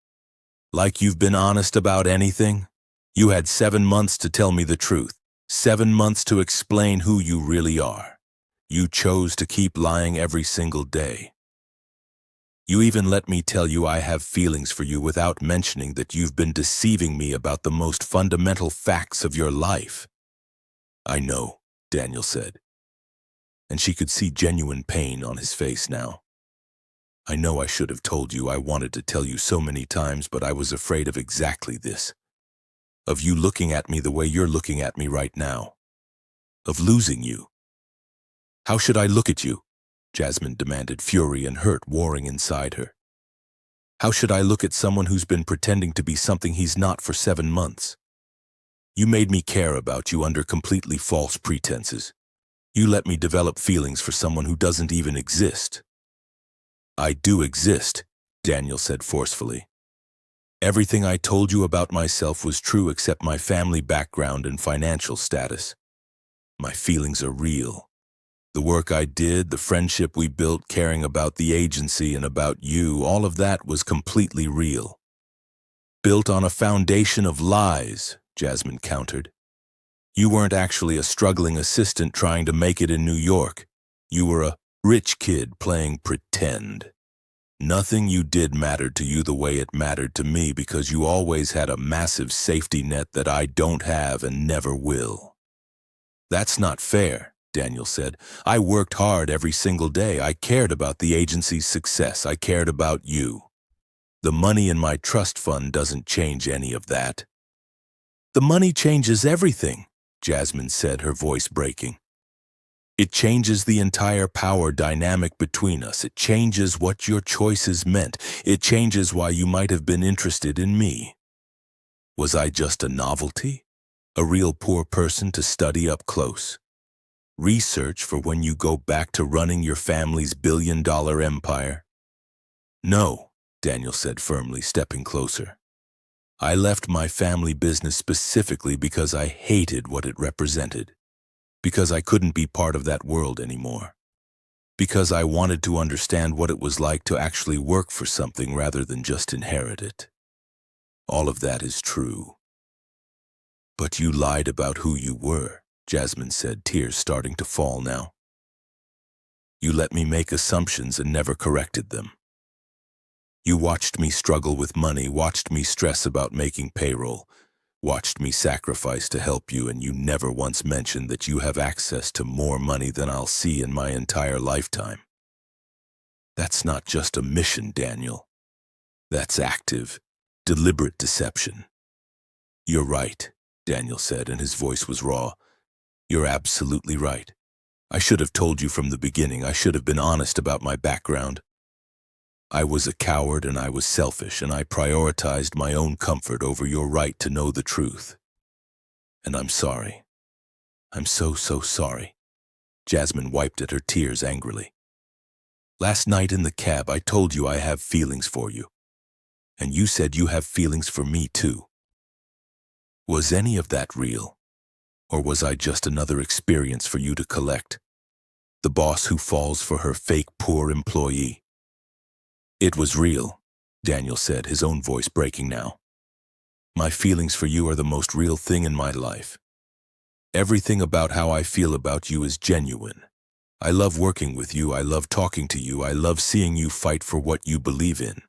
S1: "Like you've been honest about anything? You had 7 months to tell me the truth. 7 months to explain who you really are. You chose to keep lying every single day. You even let me tell you I have feelings for you without mentioning that you've been deceiving me about the most fundamental facts of your life." "I know," Daniel said, and she could see genuine pain on his face now. "I know I should have told you. I wanted to tell you so many times, but I was afraid of exactly this. Of you looking at me the way you're looking at me right now. Of losing you." "How should I look at you?" Jasmine demanded, fury and hurt warring inside her. "How should I look at someone who's been pretending to be something he's not for 7 months? You made me care about you under completely false pretenses. You let me develop feelings for someone who doesn't even exist. I do exist, Daniel said forcefully. Everything I told you about myself was true except my family background and financial status. My feelings are real. The work I did, the friendship we built, caring about the agency and about you, all of that was completely real. Built on a foundation of lies, Jasmine countered. You weren't actually a struggling assistant trying to make it in New York. You were a rich kid playing pretend. Nothing you did mattered to you the way it mattered to me because you always had a massive safety net that I don't have and never will. That's not fair, Daniel said. I worked hard every single day. I cared about the agency's success. I cared about you. The money in my trust fund doesn't change any of that. The money changes everything, Jasmine said, her voice breaking. It changes the entire power dynamic between us. It changes what your choices meant. It changes why you might have been interested in me. Was I just a novelty? A real poor person to study up close? Research for when you go back to running your family's billion-dollar empire? No, Daniel said firmly, stepping closer. I left my family business specifically because I hated what it represented. Because I couldn't be part of that world anymore. Because I wanted to understand what it was like to actually work for something rather than just inherit it. All of that is true. But you lied about who you were, Jasmine said, tears starting to fall now. You let me make assumptions and never corrected them. You watched me struggle with money, watched me stress about making payroll, watched me sacrifice to help you, and you never once mentioned that you have access to more money than I'll see in my entire lifetime. That's not just a mission, Daniel. That's active, deliberate deception. You're right, Daniel said, and his voice was raw. You're absolutely right. I should have told you from the beginning. I should have been honest about my background. I was a coward and I was selfish, and I prioritized my own comfort over your right to know the truth. And I'm sorry. I'm so sorry. Jasmine wiped at her tears angrily. Last night in the cab, I told you I have feelings for you. And you said you have feelings for me too. Was any of that real? Or was I just another experience for you to collect? The boss who falls for her fake poor employee? It was real, Daniel said, his own voice breaking now. My feelings for you are the most real thing in my life. Everything about how I feel about you is genuine. I love working with you, I love talking to you, I love seeing you fight for what you believe in.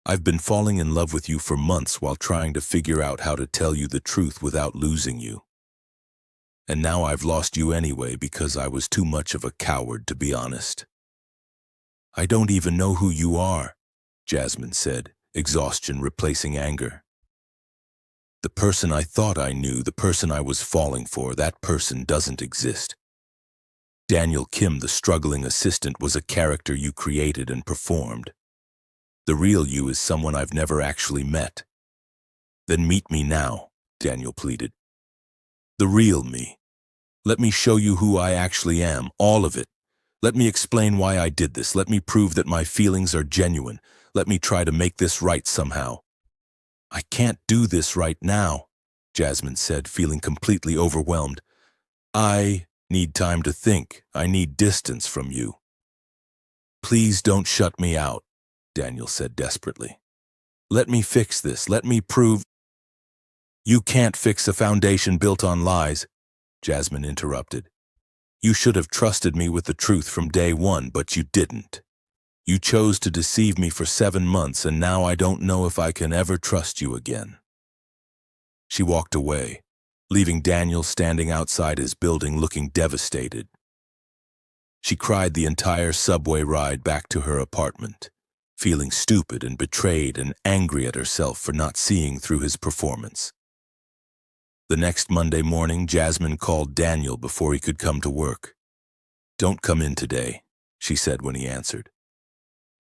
S1: I've been falling in love with you for months while trying to figure out how to tell you the truth without losing you. And now I've lost you anyway because I was too much of a coward, to be honest. I don't even know who you are, Jasmine said, exhaustion replacing anger. The person I thought I knew, the person I was falling for, that person doesn't exist. Daniel Kim, the struggling assistant, was a character you created and performed. The real you is someone I've never actually met. Then meet me now, Daniel pleaded. The real me. Let me show you who I actually am, all of it. Let me explain why I did this. Let me prove that my feelings are genuine. Let me try to make this right somehow. I can't do this right now, Jasmine said, feeling completely overwhelmed. I need time to think. I need distance from you. Please don't shut me out, Daniel said desperately. Let me fix this. Let me prove. You can't fix a foundation built on lies, Jasmine interrupted. You should have trusted me with the truth from day one, but you didn't. You chose to deceive me for 7 months, and now I don't know if I can ever trust you again. She walked away, leaving Daniel standing outside his building looking devastated. She cried the entire subway ride back to her apartment, feeling stupid and betrayed and angry at herself for not seeing through his performance. The next Monday morning, Jasmine called Daniel before he could come to work. Don't come in today, she said when he answered.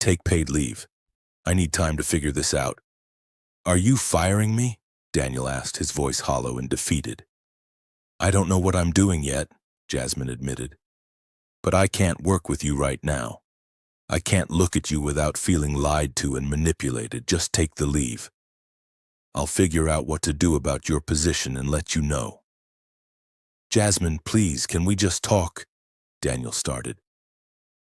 S1: Take paid leave. I need time to figure this out. Are you firing me? Daniel asked, his voice hollow and defeated. I don't know what I'm doing yet, Jasmine admitted. But I can't work with you right now. I can't look at you without feeling lied to and manipulated. Just take the leave. I'll figure out what to do about your position and let you know. Jasmine, please, can we just talk? Daniel started.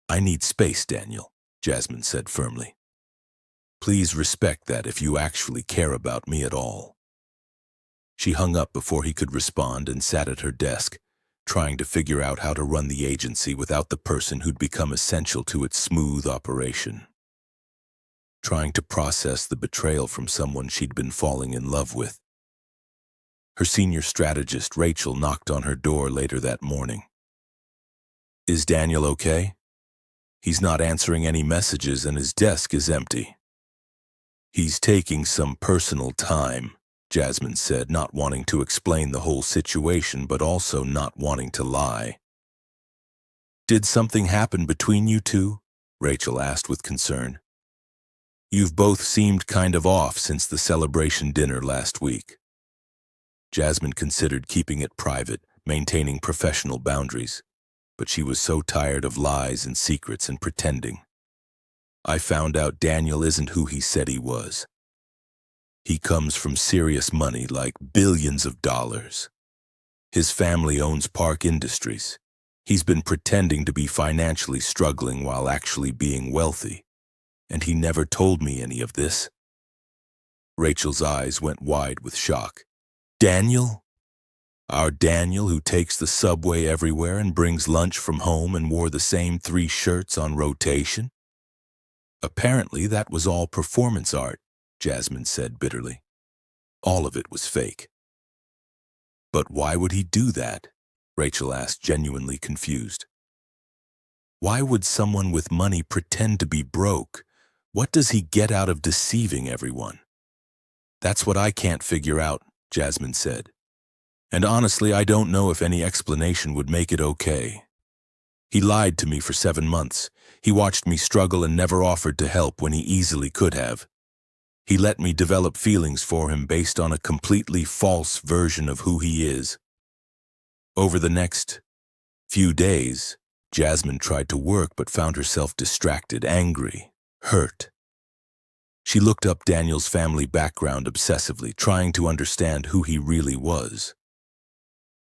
S1: I need space, Daniel, Jasmine said firmly. Please respect that if you actually care about me at all. She hung up before he could respond and sat at her desk, trying to figure out how to run the agency without the person who'd become essential to its smooth operation. Trying to process the betrayal from someone she'd been falling in love with. Her senior strategist, Rachel, knocked on her door later that morning. Is Daniel okay? He's not answering any messages and his desk is empty. He's taking some personal time, Jasmine said, not wanting to explain the whole situation but also not wanting to lie. Did something happen between you two? Rachel asked with concern. You've both seemed kind of off since the celebration dinner last week. Jasmine considered keeping it private, maintaining professional boundaries, but she was so tired of lies and secrets and pretending. I found out Daniel isn't who he said he was. He comes from serious money, like billions of dollars. His family owns Park Industries. He's been pretending to be financially struggling while actually being wealthy, and he never told me any of this. Rachel's eyes went wide with shock. Daniel? Our Daniel who takes the subway everywhere and brings lunch from home and wore the same 3 shirts on rotation? Apparently that was all performance art, Jasmine said bitterly. All of it was fake. But why would he do that? Rachel asked, genuinely confused. Why would someone with money pretend to be broke? What does he get out of deceiving everyone? That's what I can't figure out, Jasmine said. And honestly, I don't know if any explanation would make it okay. He lied to me for 7 months. He watched me struggle and never offered to help when he easily could have. He let me develop feelings for him based on a completely false version of who he is. Over the next few days, Jasmine tried to work but found herself distracted, angry, hurt. She looked up Daniel's family background obsessively, trying to understand who he really was.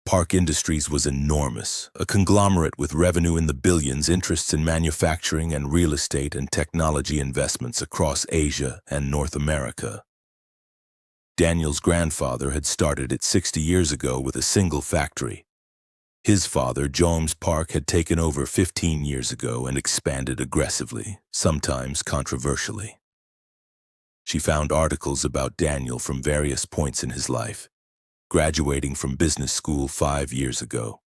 S1: Park Industries was enormous, a conglomerate with revenue in the billions, interests in manufacturing and real estate and technology investments across Asia and North America. Daniel's grandfather had started it 60 years ago with a single factory. His father, James Park, had taken over 15 years ago and expanded aggressively, sometimes controversially. She found articles about Daniel from various points in his life. Graduating from business school 5 years ago,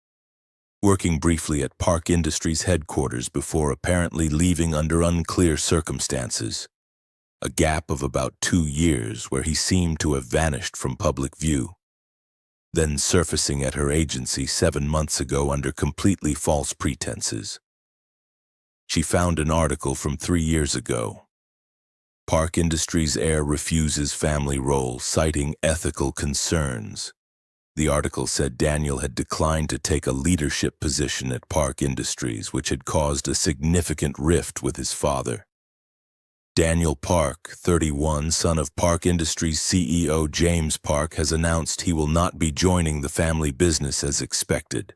S1: working briefly at Park Industries headquarters before apparently leaving under unclear circumstances, a gap of about 2 years where he seemed to have vanished from public view, then surfacing at her agency 7 months ago under completely false pretenses. She found an article from 3 years ago. Park Industries' heir refuses family role, citing ethical concerns. The article said Daniel had declined to take a leadership position at Park Industries, which had caused a significant rift with his father. Daniel Park, 31, son of Park Industries CEO James Park, has announced he will not be joining the family business as expected.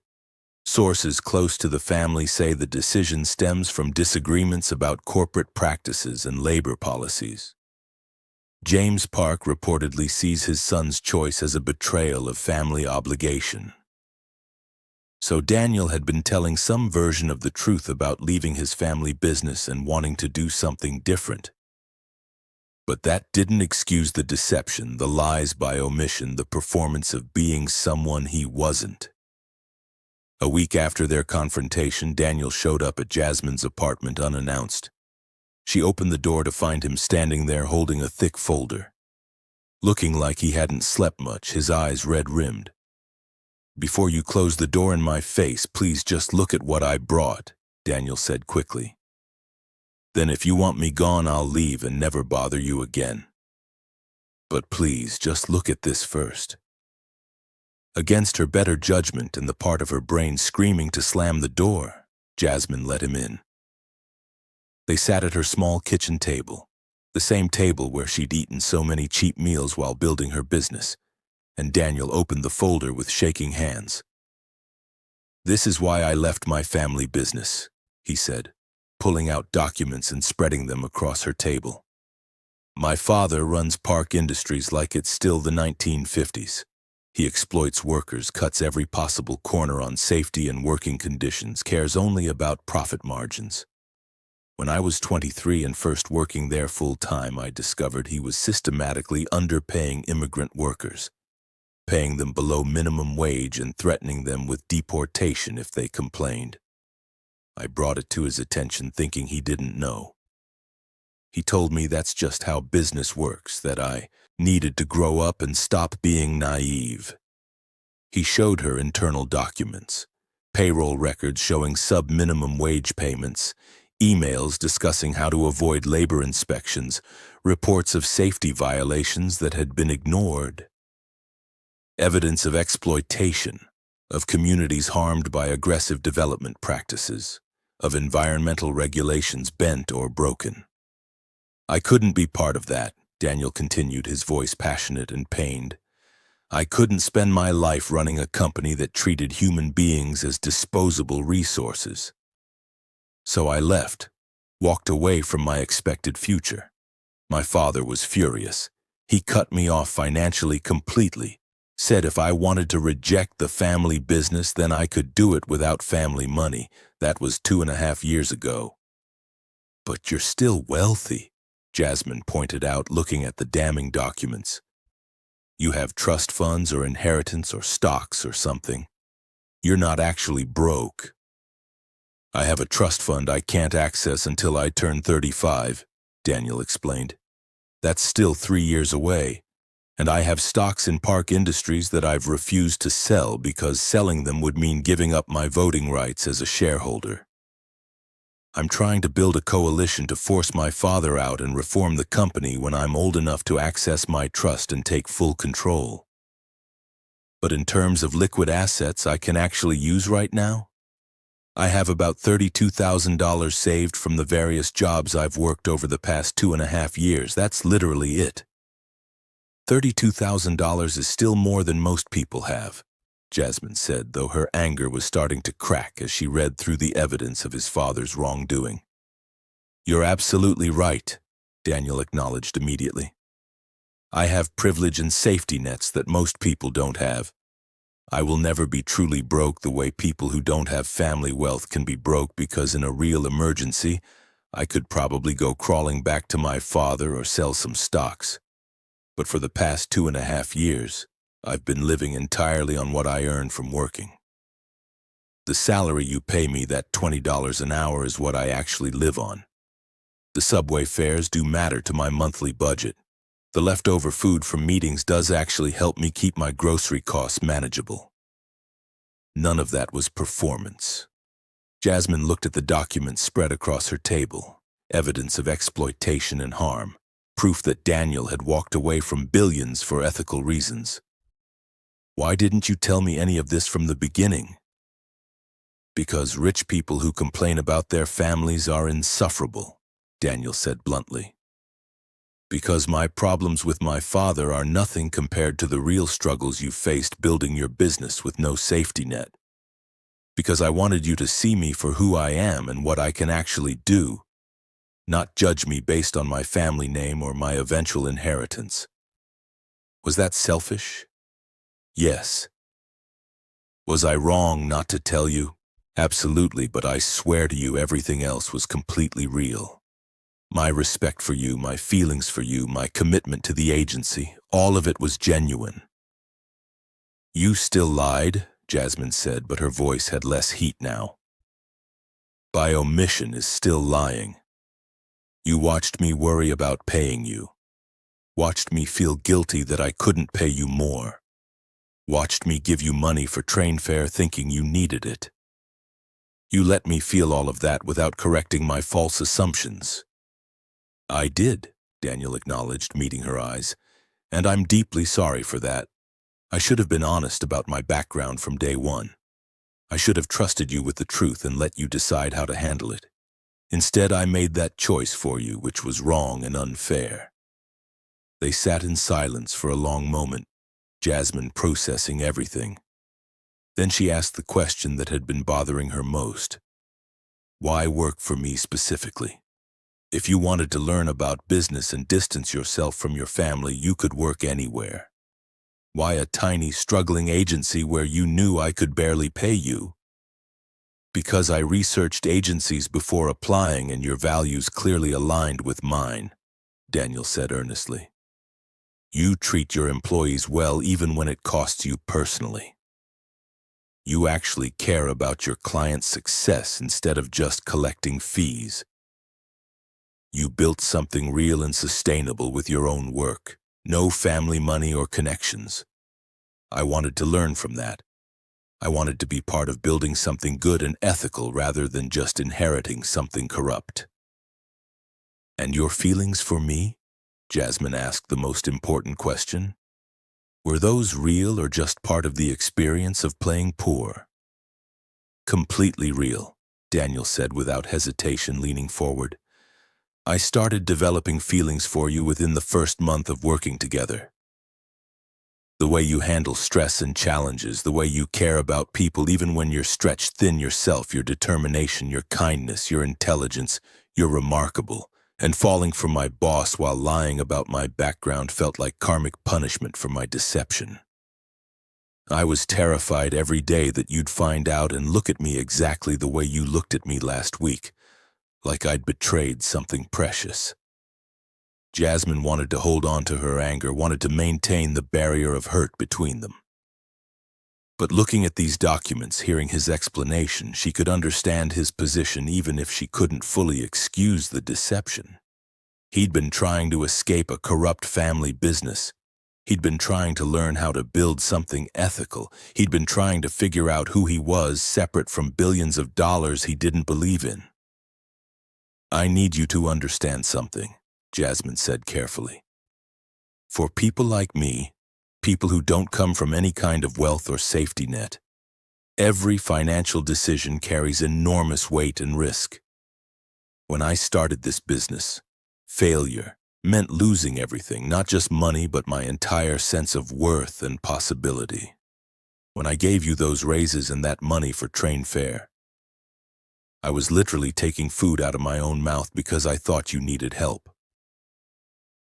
S1: Sources close to the family say the decision stems from disagreements about corporate practices and labor policies. James Park reportedly sees his son's choice as a betrayal of family obligation. So Daniel had been telling some version of the truth about leaving his family business and wanting to do something different. But that didn't excuse the deception, the lies by omission, the performance of being someone he wasn't. A week after their confrontation, Daniel showed up at Jasmine's apartment unannounced. She opened the door to find him standing there holding a thick folder. Looking like he hadn't slept much, his eyes red-rimmed. Before you close the door in my face, please just look at what I brought, Daniel said quickly. Then if you want me gone, I'll leave and never bother you again. But please, just look at this first. Against her better judgment and the part of her brain screaming to slam the door, Jasmine let him in. They sat at her small kitchen table, the same table where she'd eaten so many cheap meals while building her business, and Daniel opened the folder with shaking hands. "This is why I left my family business," he said, pulling out documents and spreading them across her table. "My father runs Park Industries like it's still the 1950s. He exploits workers, cuts every possible corner on safety and working conditions, cares only about profit margins. When I was 23 and first working there full-time, I discovered he was systematically underpaying immigrant workers, paying them below minimum wage and threatening them with deportation if they complained. I brought it to his attention thinking he didn't know. He told me that's just how business works, that I needed to grow up and stop being naive." He showed her internal documents, payroll records showing sub-minimum wage payments, emails discussing how to avoid labor inspections, reports of safety violations that had been ignored, evidence of exploitation, of communities harmed by aggressive development practices, of environmental regulations bent or broken. "I couldn't be part of that," Daniel continued, his voice passionate and pained. "I couldn't spend my life running a company that treated human beings as disposable resources. So I left, walked away from my expected future. My father was furious. He cut me off financially completely, said if I wanted to reject the family business, then I could do it without family money. That was 2.5 years ago." "But you're still wealthy," Jasmine pointed out, looking at the damning documents. "You have trust funds or inheritance or stocks or something. You're not actually broke." "I have a trust fund I can't access until I turn 35, Daniel explained. "That's still 3 years away. And I have stocks in Park Industries that I've refused to sell because selling them would mean giving up my voting rights as a shareholder. I'm trying to build a coalition to force my father out and reform the company when I'm old enough to access my trust and take full control. But in terms of liquid assets I can actually use right now, I have about $32,000 saved from the various jobs I've worked over the past 2.5 years. That's literally it. $32,000 is still more than most people have," Jasmine said, though her anger was starting to crack as she read through the evidence of his father's wrongdoing. "You're absolutely right," Daniel acknowledged immediately. "I have privilege and safety nets that most people don't have. I will never be truly broke the way people who don't have family wealth can be broke, because in a real emergency, I could probably go crawling back to my father or sell some stocks. But for the past 2.5 years, I've been living entirely on what I earn from working. The salary you pay me, that $20 an hour, is what I actually live on. The subway fares do matter to my monthly budget. The leftover food from meetings does actually help me keep my grocery costs manageable. None of that was performance." Jasmine looked at the documents spread across her table, evidence of exploitation and harm, proof that Daniel had walked away from billions for ethical reasons. "Why didn't you tell me any of this from the beginning?" "Because rich people who complain about their families are insufferable," Daniel said bluntly. "Because my problems with my father are nothing compared to the real struggles you faced building your business with no safety net. Because I wanted you to see me for who I am and what I can actually do, not judge me based on my family name or my eventual inheritance. Was that selfish? Yes. Was I wrong not to tell you? Absolutely, but I swear to you everything else was completely real. My respect for you, my feelings for you, my commitment to the agency, all of it was genuine." "You still lied," Jasmine said, but her voice had less heat now. "By omission is still lying. You watched me worry about paying you. Watched me feel guilty that I couldn't pay you more. Watched me give you money for train fare thinking you needed it. You let me feel all of that without correcting my false assumptions." "I did," Daniel acknowledged, meeting her eyes, "and I'm deeply sorry for that. I should have been honest about my background from day one. I should have trusted you with the truth and let you decide how to handle it. Instead, I made that choice for you, which was wrong and unfair." They sat in silence for a long moment, Jasmine processing everything. Then she asked the question that had been bothering her most. Why work for me specifically? If you wanted to learn about business and distance yourself from your family, you could work anywhere. Why a tiny, struggling agency where you knew I could barely pay you? Because I researched agencies before applying and your values clearly aligned with mine, Daniel said earnestly. You treat your employees well even when it costs you personally. You actually care about your client's success instead of just collecting fees. You built something real and sustainable with your own work, no family money or connections. I wanted to learn from that. I wanted to be part of building something good and ethical rather than just inheriting something corrupt. And your feelings for me? Jasmine asked the most important question. Were those real or just part of the experience of playing poor? Completely real, Daniel said without hesitation, leaning forward. I started developing feelings for you within the first month of working together. The way you handle stress and challenges, the way you care about people even when you're stretched thin yourself, your determination, your kindness, your intelligence, you're remarkable. And falling for my boss while lying about my background felt like karmic punishment for my deception. I was terrified every day that you'd find out and look at me exactly the way you looked at me last week, like I'd betrayed something precious. Jasmine wanted to hold on to her anger, wanted to maintain the barrier of hurt between them. But looking at these documents, hearing his explanation, she could understand his position even if she couldn't fully excuse the deception. He'd been trying to escape a corrupt family business. He'd been trying to learn how to build something ethical. He'd been trying to figure out who he was separate from billions of dollars he didn't believe in. I need you to understand something, Jasmine said carefully. For people like me, people who don't come from any kind of wealth or safety net, every financial decision carries enormous weight and risk. When I started this business, failure meant losing everything, not just money, but my entire sense of worth and possibility. When I gave you those raises and that money for train fare, I was literally taking food out of my own mouth because I thought you needed help.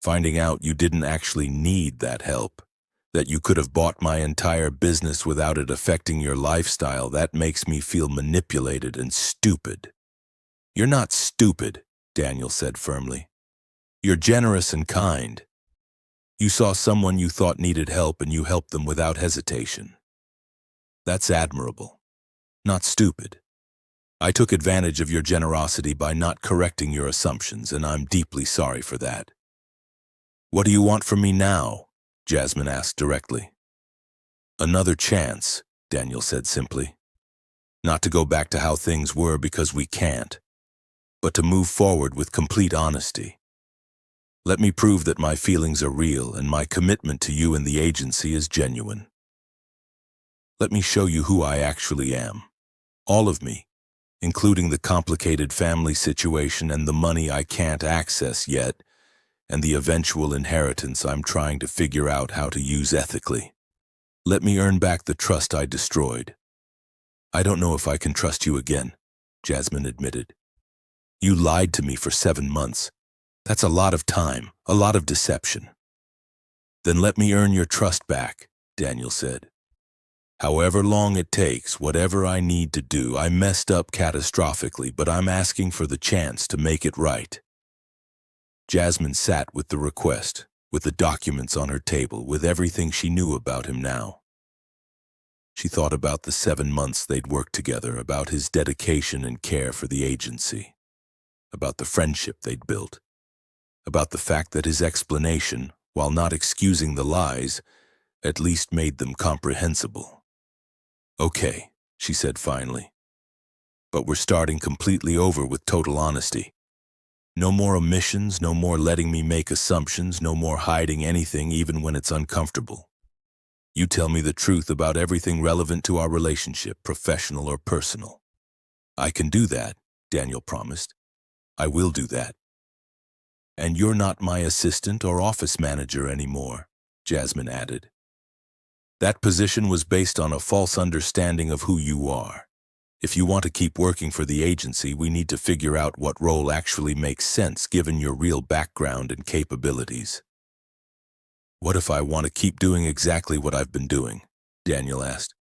S1: Finding out you didn't actually need that help, that you could have bought my entire business without it affecting your lifestyle, that makes me feel manipulated and stupid. You're not stupid, Daniel said firmly. You're generous and kind. You saw someone you thought needed help and you helped them without hesitation. That's admirable, not stupid. I took advantage of your generosity by not correcting your assumptions, and I'm deeply sorry for that. What do you want from me now? Jasmine asked directly. Another chance, Daniel said simply. Not to go back to how things were because we can't, but to move forward with complete honesty. Let me prove that my feelings are real and my commitment to you and the agency is genuine. Let me show you who I actually am. All of me, including the complicated family situation and the money I can't access yet, and the eventual inheritance I'm trying to figure out how to use ethically. Let me earn back the trust I destroyed. I don't know if I can trust you again, Jasmine admitted. You lied to me for 7 months. That's a lot of time, a lot of deception. Then let me earn your trust back, Daniel said. However long it takes, whatever I need to do, I messed up catastrophically, but I'm asking for the chance to make it right. Jasmine sat with the request, with the documents on her table, with everything she knew about him now. She thought about the 7 months they'd worked together, about his dedication and care for the agency, about the friendship they'd built, about the fact that his explanation, while not excusing the lies, at least made them comprehensible. Okay, she said finally, but we're starting completely over with total honesty. No more omissions, no more letting me make assumptions, no more hiding anything even when it's uncomfortable. You tell me the truth about everything relevant to our relationship, professional or personal. I can do that, Daniel promised. I will do that. And you're not my assistant or office manager anymore, Jasmine added. That position was based on a false understanding of who you are. If you want to keep working for the agency, we need to figure out what role actually makes sense given your real background and capabilities. What if I want to keep doing exactly what I've been doing? Daniel asked.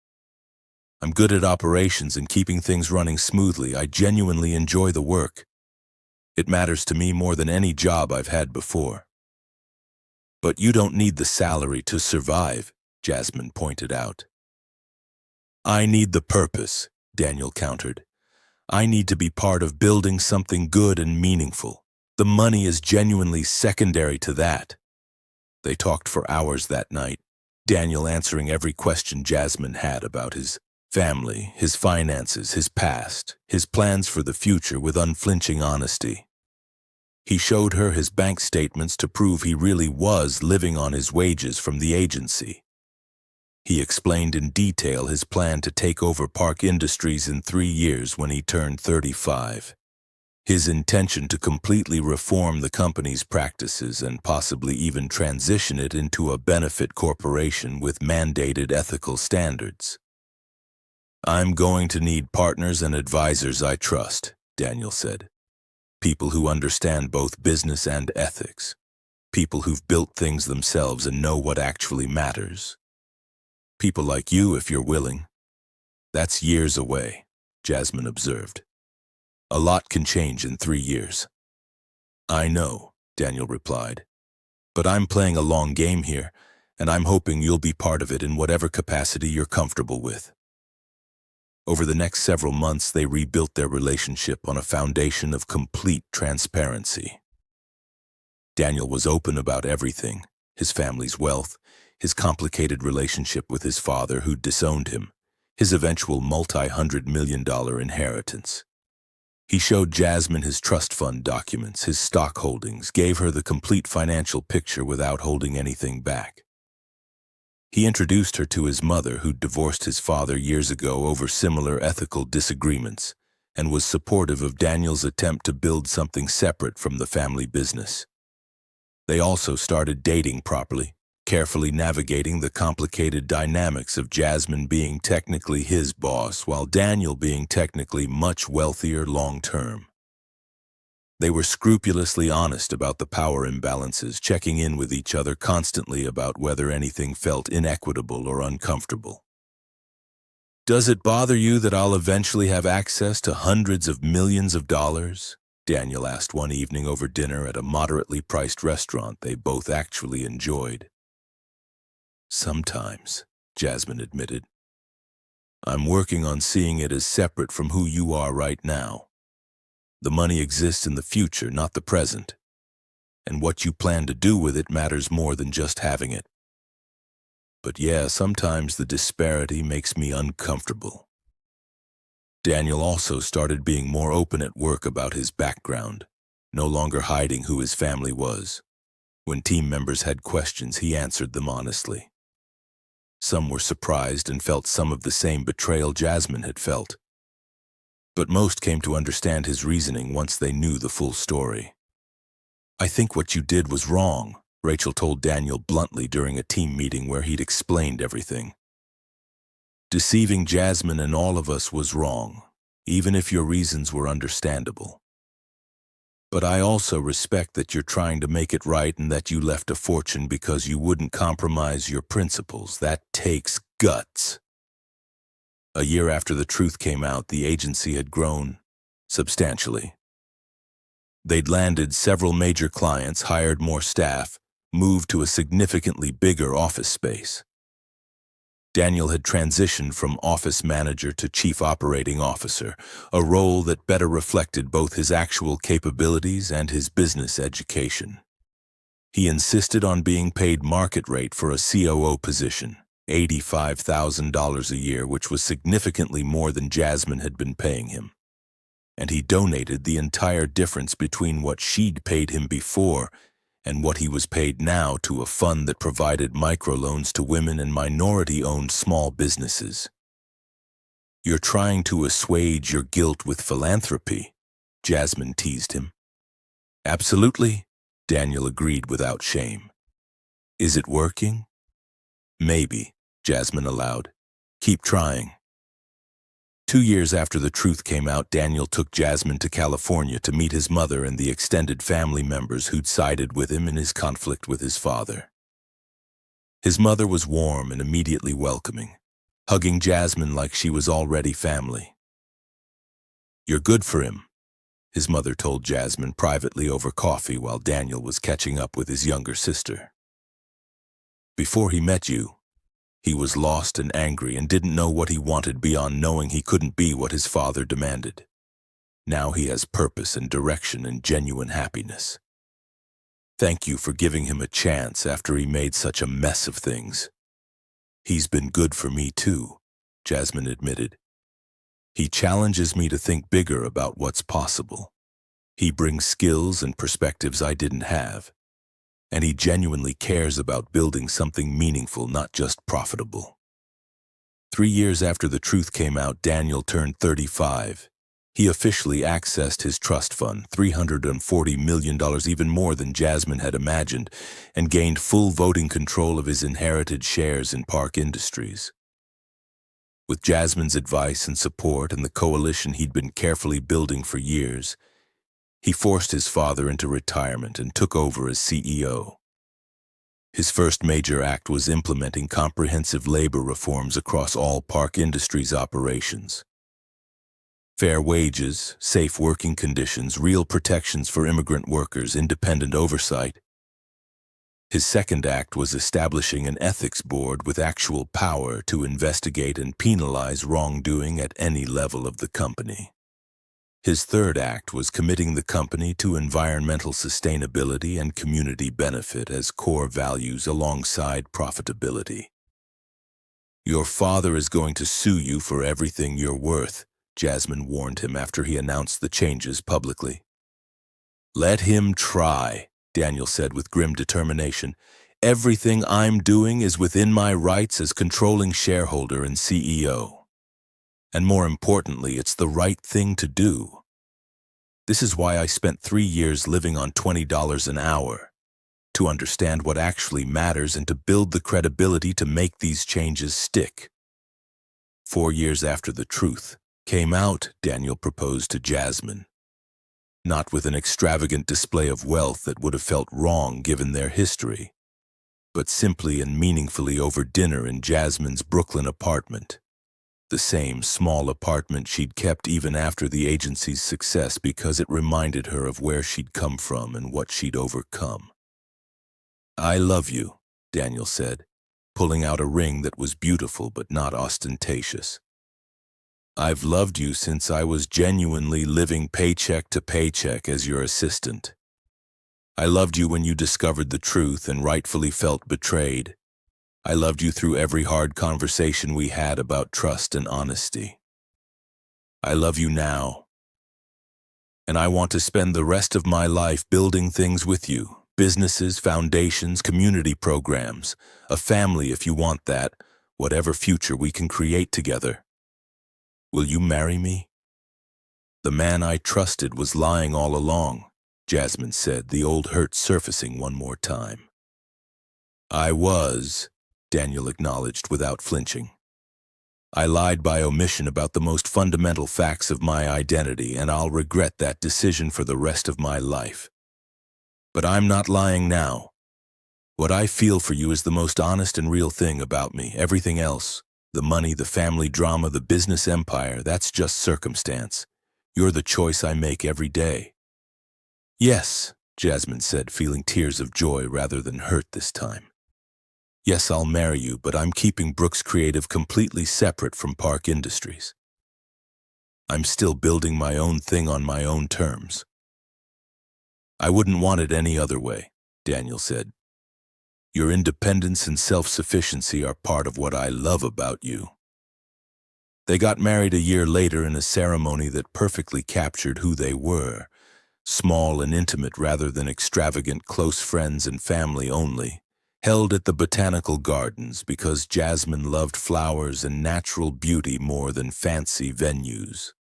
S1: I'm good at operations and keeping things running smoothly. I genuinely enjoy the work. It matters to me more than any job I've had before. But you don't need the salary to survive, Jasmine pointed out. I need the purpose, Daniel countered. I need to be part of building something good and meaningful. The money is genuinely secondary to that. They talked for hours that night, Daniel answering every question Jasmine had about his family, his finances, his past, his plans for the future with unflinching honesty. He showed her his bank statements to prove he really was living on his wages from the agency. He explained in detail his plan to take over Park Industries in 3 years when he turned 35. His intention to completely reform the company's practices and possibly even transition it into a benefit corporation with mandated ethical standards. I'm going to need partners and advisors I trust, Daniel said. People who understand both business and ethics. People who've built things themselves and know what actually matters. People like you, if you're willing. That's years away, Jasmine observed. A lot can change in 3 years. I know, Daniel replied. But I'm playing a long game here, and I'm hoping you'll be part of it in whatever capacity you're comfortable with. Over the next several months, they rebuilt their relationship on a foundation of complete transparency. Daniel was open about everything, his family's wealth, his complicated relationship with his father who'd disowned him, his eventual multi-hundred-million-dollar inheritance. He showed Jasmine his trust fund documents, his stock holdings, gave her the complete financial picture without holding anything back. He introduced her to his mother, who'd divorced his father years ago over similar ethical disagreements, and was supportive of Daniel's attempt to build something separate from the family business. They also started dating properly, carefully navigating the complicated dynamics of Jasmine being technically his boss while Daniel being technically much wealthier long-term. They were scrupulously honest about the power imbalances, checking in with each other constantly about whether anything felt inequitable or uncomfortable. Does it bother you that I'll eventually have access to hundreds of millions of dollars? Daniel asked one evening over dinner at a moderately priced restaurant they both actually enjoyed. Sometimes, Jasmine admitted. I'm working on seeing it as separate from who you are right now. The money exists in the future, not the present. And what you plan to do with it matters more than just having it. But yeah, sometimes the disparity makes me uncomfortable. Daniel also started being more open at work about his background, no longer hiding who his family was. When team members had questions, he answered them honestly. Some were surprised and felt some of the same betrayal Jasmine had felt. But most came to understand his reasoning once they knew the full story. I think what you did was wrong, Rachel told Daniel bluntly during a team meeting where he'd explained everything. Deceiving Jasmine and all of us was wrong, even if your reasons were understandable. But I also respect that you're trying to make it right and that you left a fortune because you wouldn't compromise your principles. That takes guts. A year after the truth came out, the agency had grown substantially. They'd landed several major clients, hired more staff, moved to a significantly bigger office space. Daniel had transitioned from office manager to chief operating officer, a role that better reflected both his actual capabilities and his business education. He insisted on being paid market rate for a COO position, $85,000 a year, which was significantly more than Jasmine had been paying him. And he donated the entire difference between what she'd paid him before and what he was paid now to a fund that provided microloans to women and minority-owned small businesses. "You're trying to assuage your guilt with philanthropy," Jasmine teased him. "Absolutely," Daniel agreed without shame. "Is it working?" "Maybe," Jasmine allowed. "Keep trying." 2 years after the truth came out, Daniel took Jasmine to California to meet his mother and the extended family members who'd sided with him in his conflict with his father. His mother was warm and immediately welcoming, hugging Jasmine like she was already family. "You're good for him," his mother told Jasmine privately over coffee while Daniel was catching up with his younger sister. "Before he met you, he was lost and angry and didn't know what he wanted beyond knowing he couldn't be what his father demanded. Now he has purpose and direction and genuine happiness. Thank you for giving him a chance after he made such a mess of things." "He's been good for me too," Jasmine admitted. "He challenges me to think bigger about what's possible. He brings skills and perspectives I didn't have. And he genuinely cares about building something meaningful, not just profitable." 3 years after the truth came out, Daniel turned 35. He officially accessed his trust fund, $340 million, even more than Jasmine had imagined, and gained full voting control of his inherited shares in Park Industries. With Jasmine's advice and support and the coalition he'd been carefully building for years, he forced his father into retirement and took over as CEO. His first major act was implementing comprehensive labor reforms across all Park Industries operations. Fair wages, safe working conditions, real protections for immigrant workers, independent oversight. His second act was establishing an ethics board with actual power to investigate and penalize wrongdoing at any level of the company. His third act was committing the company to environmental sustainability and community benefit as core values alongside profitability. "Your father is going to sue you for everything you're worth," Jasmine warned him after he announced the changes publicly. "Let him try," Daniel said with grim determination. "Everything I'm doing is within my rights as controlling shareholder and CEO. And more importantly, it's the right thing to do. This is why I spent 3 years living on $20 an hour, to understand what actually matters and to build the credibility to make these changes stick." 4 years after the truth came out, Daniel proposed to Jasmine. Not with an extravagant display of wealth that would have felt wrong given their history, but simply and meaningfully over dinner in Jasmine's Brooklyn apartment. The same small apartment she'd kept even after the agency's success because it reminded her of where she'd come from and what she'd overcome. "I love you," Daniel said, pulling out a ring that was beautiful but not ostentatious. "I've loved you since I was genuinely living paycheck to paycheck as your assistant. I loved you when you discovered the truth and rightfully felt betrayed. I loved you through every hard conversation we had about trust and honesty. I love you now. And I want to spend the rest of my life building things with you, businesses, foundations, community programs, a family if you want that, whatever future we can create together. Will you marry me?" "The man I trusted was lying all along," Jasmine said, the old hurt surfacing one more time. "I was," Daniel acknowledged without flinching. "I lied by omission about the most fundamental facts of my identity, and I'll regret that decision for the rest of my life. But I'm not lying now. What I feel for you is the most honest and real thing about me. Everything else, the money, the family drama, the business empire, that's just circumstance. You're the choice I make every day." "Yes," Jasmine said, feeling tears of joy rather than hurt this time. "Yes, I'll marry you, but I'm keeping Brooks Creative completely separate from Park Industries. I'm still building my own thing on my own terms." "I wouldn't want it any other way," Daniel said. "Your independence and self-sufficiency are part of what I love about you." They got married a year later in a ceremony that perfectly captured who they were, small and intimate rather than extravagant, close friends and family only, held at the botanical gardens because Jasmine loved flowers and natural beauty more than fancy venues.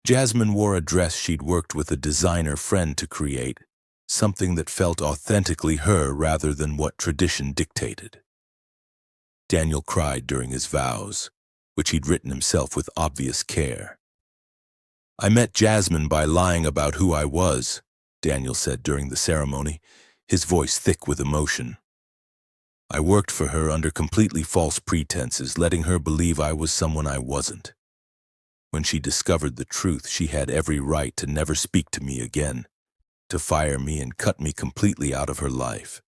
S1: Jasmine wore a dress she'd worked with a designer friend to create, something that felt authentically her rather than what tradition dictated. Daniel cried during his vows, which he'd written himself with obvious care. "I met Jasmine by lying about who I was," Daniel said during the ceremony, his voice thick with emotion. "I worked for her under completely false pretenses, letting her believe I was someone I wasn't. When she discovered the truth, she had every right to never speak to me again, to fire me and cut me completely out of her life.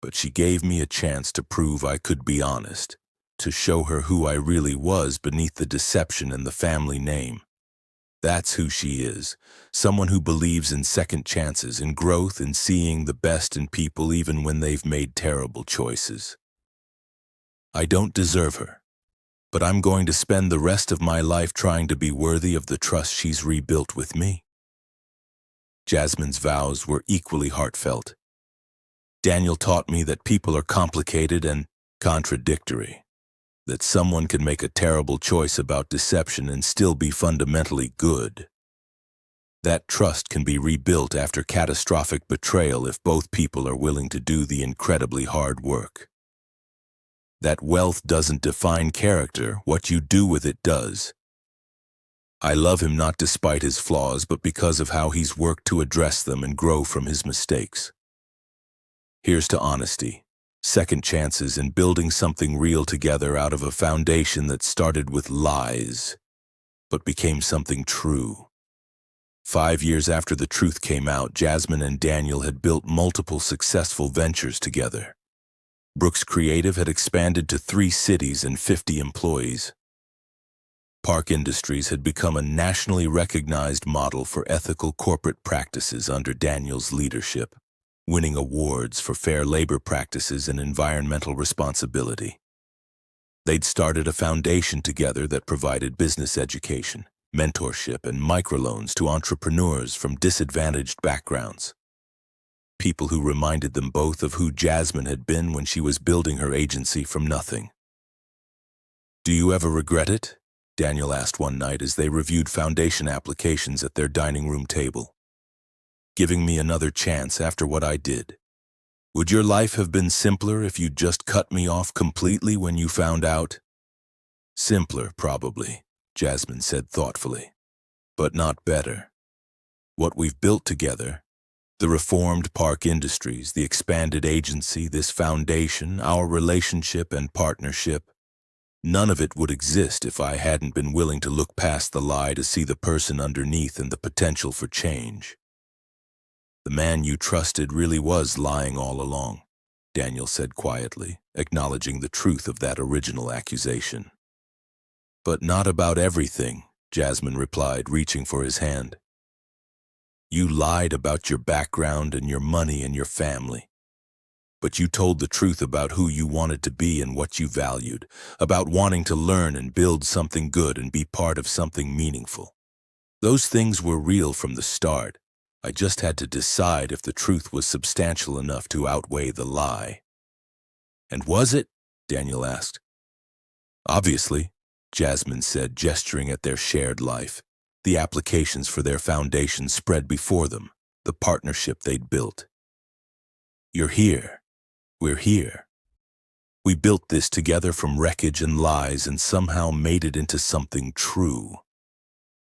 S1: But she gave me a chance to prove I could be honest, to show her who I really was beneath the deception and the family name. That's who she is, someone who believes in second chances, in growth, in seeing the best in people even when they've made terrible choices. I don't deserve her, but I'm going to spend the rest of my life trying to be worthy of the trust she's rebuilt with me." Jasmine's vows were equally heartfelt. "Daniel taught me that people are complicated and contradictory, that someone can make a terrible choice about deception and still be fundamentally good. That trust can be rebuilt after catastrophic betrayal if both people are willing to do the incredibly hard work. That wealth doesn't define character, what you do with it does. I love him not despite his flaws, but because of how he's worked to address them and grow from his mistakes. Here's to honesty, second chances, and building something real together out of a foundation that started with lies, but became something true." 5 years after the truth came out, Jasmine and Daniel had built multiple successful ventures together. Brooks Creative had expanded to 3 cities and 50 employees. Park Industries had become a nationally recognized model for ethical corporate practices under Daniel's leadership, winning awards for fair labor practices and environmental responsibility. They'd started a foundation together that provided business education, mentorship, and microloans to entrepreneurs from disadvantaged backgrounds. People who reminded them both of who Jasmine had been when she was building her agency from nothing. "Do you ever regret it?" Daniel asked one night as they reviewed foundation applications at their dining room table. "Giving me another chance after what I did. Would your life have been simpler if you'd just cut me off completely when you found out?" "Simpler, probably," Jasmine said thoughtfully, "but not better. What we've built together, the reformed Park Industries, the expanded agency, this foundation, our relationship and partnership, none of it would exist if I hadn't been willing to look past the lie to see the person underneath and the potential for change. The man you trusted really was lying all along," Daniel said quietly, acknowledging the truth of that original accusation. "But not about everything," Jasmine replied, reaching for his hand. "You lied about your background and your money and your family. But you told the truth about who you wanted to be and what you valued, about wanting to learn and build something good and be part of something meaningful. Those things were real from the start. I just had to decide if the truth was substantial enough to outweigh the lie." "And was it?" Daniel asked. "Obviously," Jasmine said, gesturing at their shared life, the applications for their foundation spread before them, the partnership they'd built. "You're here. We're here. We built this together from wreckage and lies and somehow made it into something true."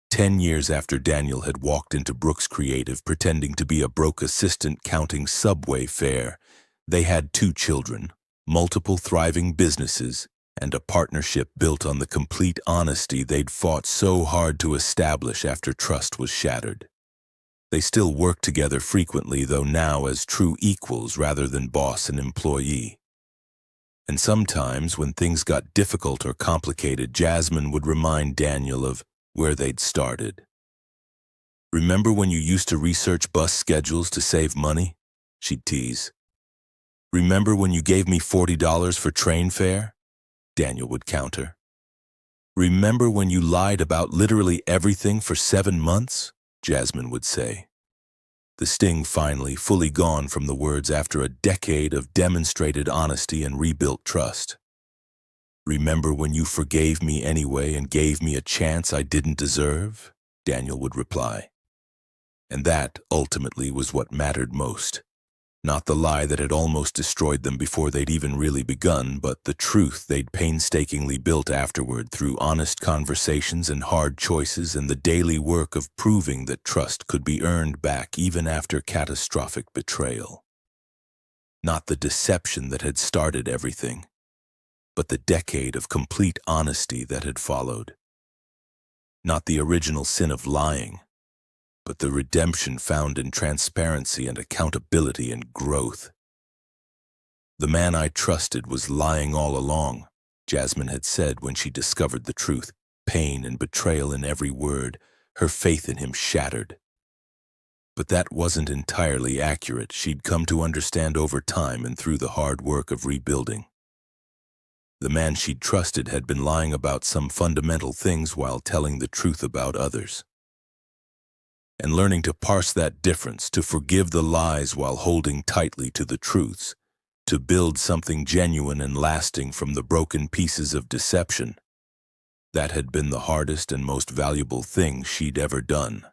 S1: 10 years after Daniel had walked into Brooks Creative pretending to be a broke assistant counting subway fare, they had 2 children, multiple thriving businesses, and a partnership built on the complete honesty they'd fought so hard to establish after trust was shattered. They still work together frequently, though now as true equals rather than boss and employee. And sometimes, when things got difficult or complicated, Jasmine would remind Daniel of where they'd started. "Remember when you used to research bus schedules to save money?" she'd tease. "Remember when you gave me $40 for train fare?" Daniel would counter. "Remember when you lied about literally everything for 7 months?" Jasmine would say. The sting finally fully gone from the words after a decade of demonstrated honesty and rebuilt trust. "Remember when you forgave me anyway and gave me a chance I didn't deserve?" Daniel would reply. And that, ultimately, was what mattered most. Not the lie that had almost destroyed them before they'd even really begun, but the truth they'd painstakingly built afterward through honest conversations and hard choices and the daily work of proving that trust could be earned back even after catastrophic betrayal. Not the deception that had started everything, but the decade of complete honesty that had followed. Not the original sin of lying, but the redemption found in transparency and accountability and growth. "The man I trusted was lying all along," Jasmine had said when she discovered the truth, pain and betrayal in every word, her faith in him shattered. But that wasn't entirely accurate, she'd come to understand over time and through the hard work of rebuilding. The man she'd trusted had been lying about some fundamental things while telling the truth about others. And learning to parse that difference, to forgive the lies while holding tightly to the truths, to build something genuine and lasting from the broken pieces of deception, that had been the hardest and most valuable thing she'd ever done.